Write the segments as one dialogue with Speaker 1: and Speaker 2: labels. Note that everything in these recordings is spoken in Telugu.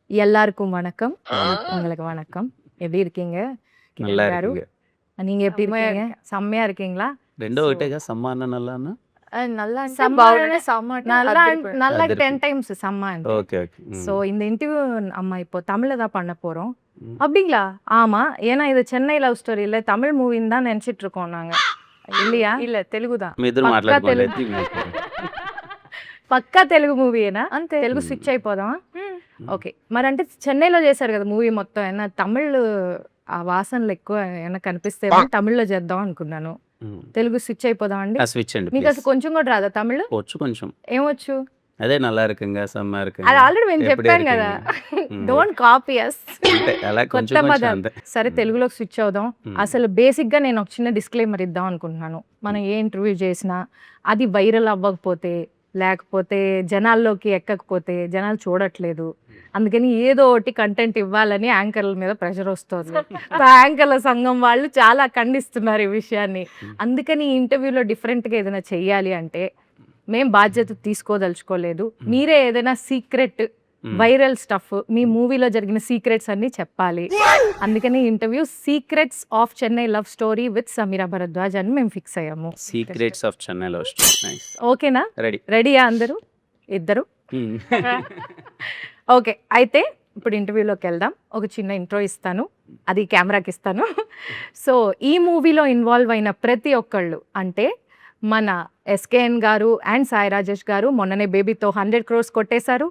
Speaker 1: எல்லாருக்கும் வணக்கம். உங்களுக்கு வணக்கம். எப்படி இருக்கீங்க
Speaker 2: நல்லா
Speaker 1: கிரண் காரு?
Speaker 2: இருக்குங்க.
Speaker 1: நீங்க எப்படி
Speaker 3: செம்மையா
Speaker 1: இருக்கீங்க? செம்மையா இருக்கீங்களா?
Speaker 2: రెండో
Speaker 1: సో
Speaker 2: ఒకటేగా సమ్మాన నల్లానా?
Speaker 3: நல்லா అంటే
Speaker 1: సమ్మ
Speaker 3: బాగుంటే సమ్మ అంటే
Speaker 1: நல்லா
Speaker 3: అదిరిపోయింది.
Speaker 1: நல்லா
Speaker 2: అదిరిపోయింది.
Speaker 1: 10 டைம்ஸ் செம்ம అంటే.
Speaker 2: Okay okay.
Speaker 1: ஸோ இந்த இன்டர்வியூ நம்ம இப்போ தமிழ்ல தான் பண்ண போறோம்.
Speaker 2: ம்.
Speaker 1: அப்படிங்களா? ஆமா. ஏன்னா இது சென்னை லவ் ஸ்டோரி இல்ல தமிழ் மூவின்னு தான் நினைச்சிட்டு இருக்கோம் நாங்க. இல்லையா?
Speaker 3: இல்ல తెలుగు தான்.
Speaker 2: మీ ఇద్దరు
Speaker 1: పక్కా
Speaker 2: మాట్లాడుకోండి
Speaker 1: తెలుగు.
Speaker 2: అయితే మీకు.
Speaker 1: పక్కా తెలుగు మూవీయేనా?
Speaker 3: అంతే.
Speaker 1: తెలుగు
Speaker 2: మ్.
Speaker 1: స్విచ్ అయిపోదామా?
Speaker 3: హ్మ్.
Speaker 1: ఓకే. మరంటే చెన్నైలో చేశారు కదా మూవీ మొత్తం. ఏమన్నా తమిళ్ ఆ వాసనలు ఎక్కువ ఏమన్నా కనిపిస్తేమో తమిళ్లో చేద్దాం అనుకున్నాను.
Speaker 2: మ్.
Speaker 1: తెలుగు స్విచ్ అయిపోదాం అండి.
Speaker 2: ఆ స్విచ్ అండి
Speaker 1: మీకు
Speaker 2: ప్లీజ్.
Speaker 1: అసలు కొంచెం కూడా రాదా తమిళ్?
Speaker 2: వచ్చు కొంచెం.
Speaker 1: ఏమొచ్చు?
Speaker 2: అదే నల్లా இருக்குங்க సమ్మా
Speaker 1: అది
Speaker 2: இருக்குங்க.
Speaker 1: ఆల్రెడీ మేము
Speaker 2: ఎప్పుడు
Speaker 1: చెప్పాం కదా.
Speaker 2: இருக்குங்க.
Speaker 1: డోంట్ కాపీ అస్.
Speaker 2: అంటే అలా
Speaker 1: కొత్త
Speaker 2: కొంచెం కొంచెం
Speaker 1: పదాలు.
Speaker 2: అంతే.
Speaker 1: సరే
Speaker 2: మ్.
Speaker 1: తెలుగులోకి స్విచ్ అవుదాం.
Speaker 2: మ్.
Speaker 1: అసలు బేసిక్గా నేను ఒక చిన్న డిస్క్లైమర్ ఇద్దాం అనుకుంటున్నాను. మనం ఏ ఇంటర్వ్యూ చేసినా అది వైరల్ అవ్వకపోతే లేకపోతే జనాల్లోకి ఎక్కకపోతే జనాలు చూడట్లేదు. అందుకని ఏదో ఒకటి కంటెంట్ ఇవ్వాలని యాంకర్ల మీద ప్రెషర్ వస్తుంది. యాంకర్ల సంఘం వాళ్ళు చాలా ఖండిస్తున్నారు ఈ విషయాన్ని. అందుకని ఈ ఇంటర్వ్యూలో డిఫరెంట్గా ఏదైనా చెయ్యాలి అంటే మేం బాధ్యత తీసుకోదలుచుకోలేదు. మీరే ఏదైనా సీక్రెట్
Speaker 2: మ్.
Speaker 1: వైరల్ స్టఫ్ మీ మూవీలో జరిగిన సీక్రెట్స్ అన్ని చెప్పాలి. అందుకని interview secrets of Chennai love story with Sameera Bharadwaj అని మేము ఫిక్స్ అయ్యాము.
Speaker 2: Secrets of Chennai love story. Nice.
Speaker 1: ఓకేనా?
Speaker 2: రెడీ.
Speaker 1: రెడీయా అందరూ? ఇద్దరు? ఓకే. అయితే ఇప్పుడు ఇంటర్వ్యూలోకి వెళ్దాం. ఒక చిన్న ఇంట్రో ఇస్తాను, అది కెమెరాకి ఇస్తాను. సో ఈ మూవీలో ఇన్వాల్వ్ అయిన ప్రతి ఒక్కళ్ళు అంటే మన ఎస్కేఎన్ గారు అండ్ సాయి రాజేష్ గారు మొన్ననే బేబీతో 100 crores కొట్టేశారు.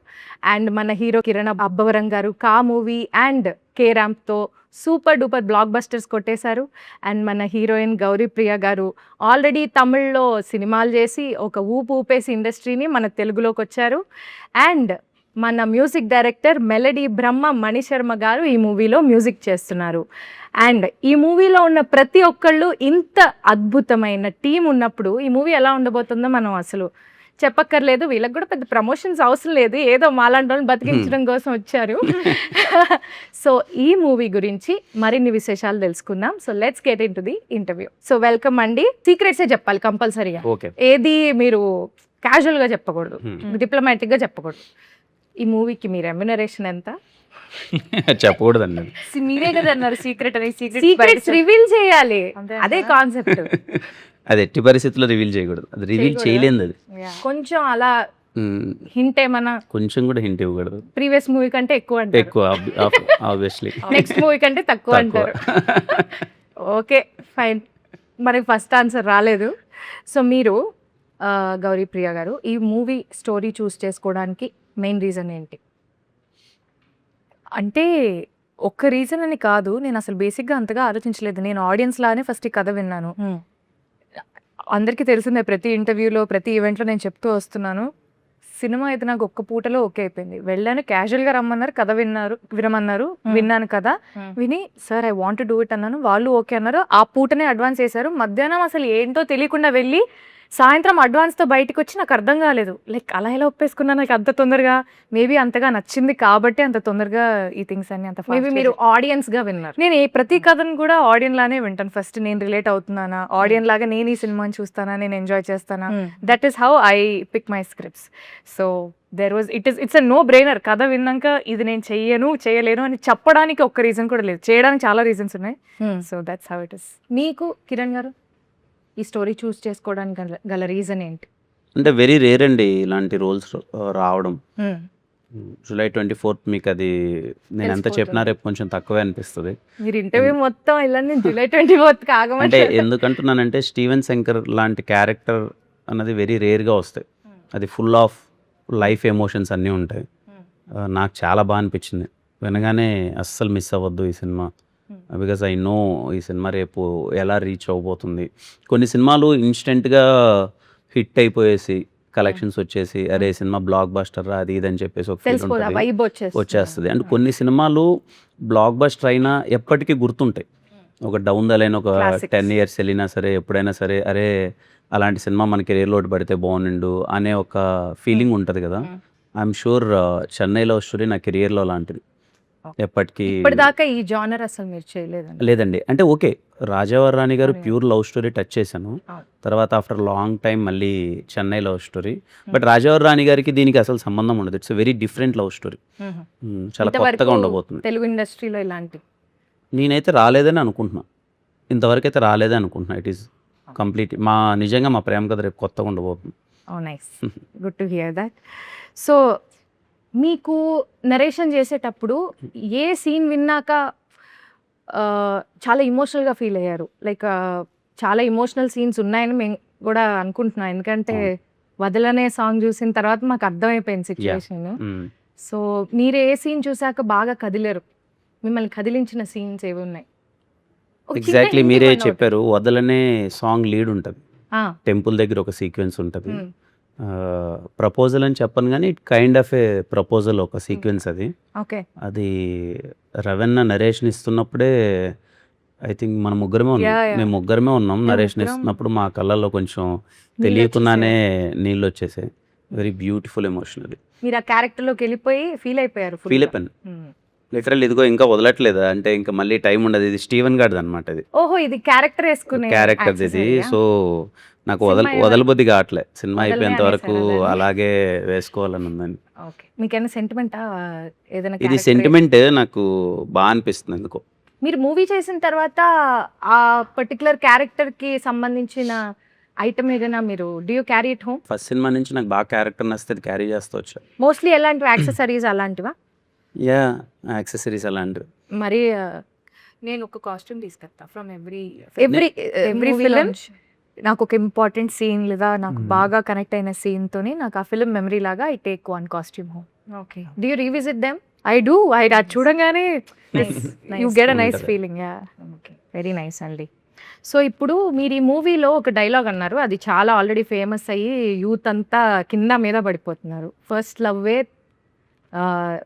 Speaker 1: అండ్ మన హీరో కిరణ్ అబ్బవరం గారు కా మూవీ అండ్ కే ర్యాంప్తో సూపర్ డూపర్ బ్లాక్ బస్టర్స్ కొట్టేశారు. అండ్ మన హీరోయిన్ గౌరీ ప్రియ గారు ఆల్రెడీ తమిళ్లో సినిమాలు చేసి ఒక ఊపు ఊపేసి ఇండస్ట్రీని మన తెలుగులోకి వచ్చారు. అండ్ మన music director melody Brahma Mani Sharma గారు ఈ మూవీలో మ్యూజిక్ చేస్తున్నారు. అండ్ ఈ మూవీలో ఉన్న ప్రతి ఒక్కళ్ళు ఇంత అద్భుతమైన టీం ఉన్నప్పుడు ఈ మూవీ ఎలా ఉండబోతుందో మనం అసలు చెప్పక్కర్లేదు. వీళ్ళకి కూడా పెద్ద ప్రమోషన్స్ అవసరం లేదు, ఏదో మాలాంటి వాళ్ళని బతికించడం కోసం వచ్చారు. సో ఈ మూవీ గురించి మరిన్ని విశేషాలు తెలుసుకుందాం. So let's get in to the interview. So welcome అండి. సీక్రెట్సే చెప్పాలి కంపల్సరీగా.
Speaker 2: ఓకే.
Speaker 1: ఏది మీరు క్యాజువల్గా చెప్పకూడదు,
Speaker 2: మ్.
Speaker 1: డిప్లొమాటిక్గా చెప్పకూడదు. ఈ మూవీకి మీ రెమ్యునరేషన్ ఎంత?
Speaker 2: చెప్పకూడదండి.
Speaker 3: మీరే కదా అన్నారు సీక్రెట్ అని.
Speaker 1: సీక్రెట్స్ రివీల్ చేయాలి,
Speaker 3: అంతే
Speaker 1: అదే
Speaker 3: అంటారా?
Speaker 1: కాన్సెప్ట్.
Speaker 2: అది ఎట్టి పరిస్థితుల్లో రివీల్ చేయకూడదు. అది రివీల్
Speaker 1: చేయకూడదా?
Speaker 2: చేయలేదు అది.
Speaker 1: కొంచెం అలా
Speaker 2: మ్.
Speaker 1: హింట్ ఏమన్నా
Speaker 2: కొంచెం కూడా హింట్ ఇవ్వకూడదు.
Speaker 1: ప్రీవియస్ మూవీ కంటే ఎక్కువ అంటారు,
Speaker 2: ఎక్కువ ఆబ్వియస్లీ.
Speaker 1: నెక్స్ట్ మూవీ కంటే తక్కువ
Speaker 2: తక్కువ.
Speaker 1: అంటారు. Okay fine. మనకి ఫస్ట్ ఆన్సర్ రాలేదు. సో మీరు గౌరీ ప్రియ గారు ఈ మూవీ స్టోరీ చూస్ చేసుకోవడానికి మెయిన్ రీజన్ ఏంటి?
Speaker 3: అంటే ఒక్క రీజన్ అని కాదు, నేను అసలు బేసిక్గా అంతగా ఆలోచించలేదు. నేను ఆడియన్స్ లానే ఫస్ట్ ఈ కథ విన్నాను. అందరికీ తెలిసిందే, ప్రతి ఇంటర్వ్యూలో ప్రతి ఈవెంట్లో నేను చెప్తూ వస్తున్నాను, సినిమా అయితే నాకు ఒక్క పూటలో ఓకే అయిపోయింది. వెళ్ళాను, క్యాజువల్గా రమ్మన్నారు, కథ వినమన్నారు, విన్నాను కదా, విని sir I want do it అన్నాను. వాళ్ళు ఓకే అన్నారు. ఆ పూటనే అడ్వాన్స్ చేశారు. మధ్యాహ్నం అసలు ఏంటో తెలియకుండా వెళ్ళి సాయంత్రం అడ్వాన్స్తో బయటకు వచ్చి నాకు అర్థం కాలేదు, లైక్ అలా ఎలా ఒప్పేసుకున్నా నాకు అంత తొందరగా. మేబీ అంతగా నచ్చింది కాబట్టి అంత తొందరగా ఈ థింగ్స్ అన్ని అంత
Speaker 1: మేబీ మీరు ఆడియన్స్గా విన్నారు.
Speaker 3: నేను ప్రతి కథను కూడా ఆడియన్ లానే వింటాను. ఫస్ట్ నేను రిలేట్ అవుతున్నానా, ఆడియన్ లాగా నేను ఈ సినిమాని చూస్తానా, నేను ఎంజాయ్ చేస్తానా, that is how I pick my scripts. So there was it's a no brainer. కథ విన్నాక ఇది నేను చేయలేను అని చెప్పడానికి ఒక్క రీజన్ కూడా లేదు, చేయడానికి చాలా రీజన్స్ ఉన్నాయి. So that's how it is.
Speaker 1: మీకు కిరణ్ గారు ఈ స్టోరీ చూస్ చేసుకోవడానికి గల రీజన్ ఏంటి?
Speaker 2: అంటే వెరీ రేర్ అండి ఇలాంటి రోల్స్ రావడం. జూలై 24th మీకు అది నేను ఎంత చెప్పినా రేపు కొంచెం తక్కువే అనిపిస్తుంది.
Speaker 1: మీరు ఇంటర్వ్యూ మొత్తం ఇలా జూలై 24th
Speaker 2: అంటే
Speaker 1: కాగమంటే
Speaker 2: ఎందుకంటున్నానంటే స్టీవెన్ శంకర్ లాంటి క్యారెక్టర్ అన్నది వెరీ రేర్గా వస్తాయి. అది ఫుల్ ఆఫ్ లైఫ్ ఎమోషన్స్ అన్నీ ఉంటాయి. నాకు చాలా బాగా అనిపించింది వినగానే. అస్సలు మిస్ అవ్వద్దు ఈ సినిమా, బికాజ్ ఐ నో ఈ సినిమా రేపు ఎలా రీచ్ అవ్వబోతుంది. కొన్ని సినిమాలు ఇన్స్టెంట్గా హిట్ అయిపోయేసి కలెక్షన్స్ వచ్చేసి అరే సినిమా బ్లాక్ బస్టర్ అది ఇది అని చెప్పేసి ఒక ఫీల్ ఉంటుంది, వచ్చేస్తుంది. అండ్ కొన్ని సినిమాలు బ్లాక్ బస్టర్ అయినా ఎప్పటికీ గుర్తుంటాయి. ఒక డౌన్ ద లైన్ ఒక 10 years వెళ్ళినా సరే ఎప్పుడైనా సరే అరే అలాంటి సినిమా మన కెరీర్లో పడితే బాగుండు అనే ఒక ఫీలింగ్ ఉంటుంది కదా. I'm sure Chennai love story నా కెరియర్లో లాంటిది. ఎప్పటికీ
Speaker 1: ఇప్పటిదాకా ఈ జానర్ అసలు మీరు చేయలేదండి.
Speaker 2: లేదండి. అంటే ఓకే. 'రాజావారి రాణి' గారు
Speaker 1: అవును.
Speaker 2: ప్యూర్ లవ్ స్టోరీ టచ్ చేశాను.
Speaker 1: అవును.
Speaker 2: తర్వాత ఆఫ్టర్ లాంగ్ టైమ్ మళ్ళీ 'చెన్నై లవ్ స్టోరీ.' బట్ 'రాజావారి రాణి' గారికి దీనికి అసలు సంబంధం ఉండదు. It's very different love story. చాలా
Speaker 1: ఇంతవరకు
Speaker 2: కొత్తగా ఉండబోతుంది.
Speaker 1: తెలుగు ఇండస్ట్రీలో ఇలాంటి
Speaker 2: నేనైతే రాలేదని అనుకుంటున్నా. ఇంతవరకైతే రాలేదని అనుకుంటున్నా. ఇట్ ఈస్ కంప్లీట్ నిజంగా మా ప్రేమ కథ రేపు కొత్తగా ఉండబోతుంది.
Speaker 1: Nice, good to hear that. So మీకు నరేషన్ చేసేటప్పుడు ఏ సీన్ విన్నాక చాలా ఇమోషనల్గా ఫీల్ అయ్యారు? లైక్ చాలా ఇమోషనల్ సీన్స్ ఉన్నాయని మేము కూడా అనుకుంటున్నాం, ఎందుకంటే వదలనే సాంగ్ చూసిన తర్వాత మాకు అర్థమైపోయింది సిచ్యువేషన్. సో మీరు ఏ సీన్ చూసాక బాగా కదిలేరు? మిమ్మల్ని కదిలించిన సీన్స్ ఏవి ఉన్నాయి? ఒక చిన్న
Speaker 2: ఎగ్జాక్ట్లీ
Speaker 1: hint
Speaker 2: మీరే
Speaker 1: ఇవ్వండి ఒకటి.
Speaker 2: చెప్పారు. వదలనే సాంగ్ లీడ్ ఉంటుంది.
Speaker 1: ఆ,
Speaker 2: టెంపుల్ దగ్గర ఒక సీక్వెన్స్ ఉంటుంది.
Speaker 1: ఉమ్,
Speaker 2: ప్రపోజల్ అని చెప్పను కానీ it kind of A proposal ఒక సీక్వెన్స్ అది.
Speaker 1: ఓకే.
Speaker 2: అది రవెన్న నరేషన్ ఇస్తున్నప్పుడే ఐ థింక్ మన ముగ్గురమే ఉన్నాం.
Speaker 3: Yeah, yeah.
Speaker 2: మేము ముగ్గురమే ఉన్నాం.
Speaker 3: మేము
Speaker 2: నరేషన్
Speaker 3: ముగ్గురం.
Speaker 2: ఇస్తున్నప్పుడు మా కళ్ళల్లో కొంచెం
Speaker 1: నీళ్ళు
Speaker 2: తెలియకుండానే నీళ్ళు వచ్చేసాయి. వెరీ బ్యూటిఫుల్ ఎమోషన్ అది.
Speaker 1: మీరు ఆ క్యారెక్టర్లోకి వెళ్ళిపోయి ఫీల్ అయిపోయారు full
Speaker 2: ఫీల్
Speaker 1: గా.
Speaker 2: అయిపోయాను.
Speaker 1: ఉమ్.
Speaker 2: లిటరల్ ఇదిగో ఇంకా వదలట్లేదా అంటే ఇంకా మళ్ళీ టైం ఉండదు. ఇది స్టీవెన్ గార్డ్ అనమాట. ఇది
Speaker 1: ఓహో, ఇది క్యారెక్టర్ వేసుకునే
Speaker 2: క్యారెక్టర్ ఇది.
Speaker 1: accessory ఆ?
Speaker 2: సో నాకు
Speaker 1: సినిమా
Speaker 2: వదలబుద్ధి కావట్లే. సినిమా
Speaker 1: వదలనే
Speaker 2: అయిపోయేంత వరకు
Speaker 1: అనేసారా దాన్ని?
Speaker 2: అలాగే వేసుకోవాలని ఉందండి.
Speaker 1: ఓకే. మీకేమైనా సెంటిమెంటా ఏదైనా
Speaker 2: ఇది
Speaker 1: character
Speaker 2: సెంటిమెంట్ నాకు బాగా అనిపిస్తుంది ఎందుకో.
Speaker 1: మీరు మూవీ చేసిన తర్వాత ఆ పర్టికులర్ క్యారెక్టర్ కి సంబంధించిన ఐటమ్ ఏదైనా మీరు do you carry it home?
Speaker 2: First cinema నుంచి నాకు బాగా క్యారెక్టర్ నచ్చితే అది క్యారీ చేస్తూ వచ్చా.
Speaker 1: మోస్ట్లీ ఎలాంటివి యాక్సెసరీస్ అలాంటివా?
Speaker 2: యా యాక్సెసరీస్ అలాంటివి.
Speaker 1: మరి
Speaker 3: నేను ఒక కాస్ట్యూమ్ తీసుకొస్తా from every
Speaker 1: every
Speaker 3: every film. నాకు ఒక ఇంపార్టెంట్ సీన్ లేదా నాకు
Speaker 2: Hmm.
Speaker 3: బాగా కనెక్ట్ అయిన సీన్ తోని నాకు ఆ ఫిలిం మెమరీ లాగా I take one costume home.
Speaker 1: Okay. Do you revisit them?
Speaker 3: I do. అది చూడంగానే యూ గెట్ అ నైస్
Speaker 2: ఉంటది.
Speaker 3: Feeling. Yeah,
Speaker 1: okay, very nice అండి. సో ఇప్పుడు మీరు ఈ మూవీలో ఒక డైలాగ్ అన్నారు, అది చాలా ఆల్రెడీ ఫేమస్ అయ్యి యూత్ అంతా కింద మీద పడిపోతున్నారు. ఫస్ట్ లవ్వే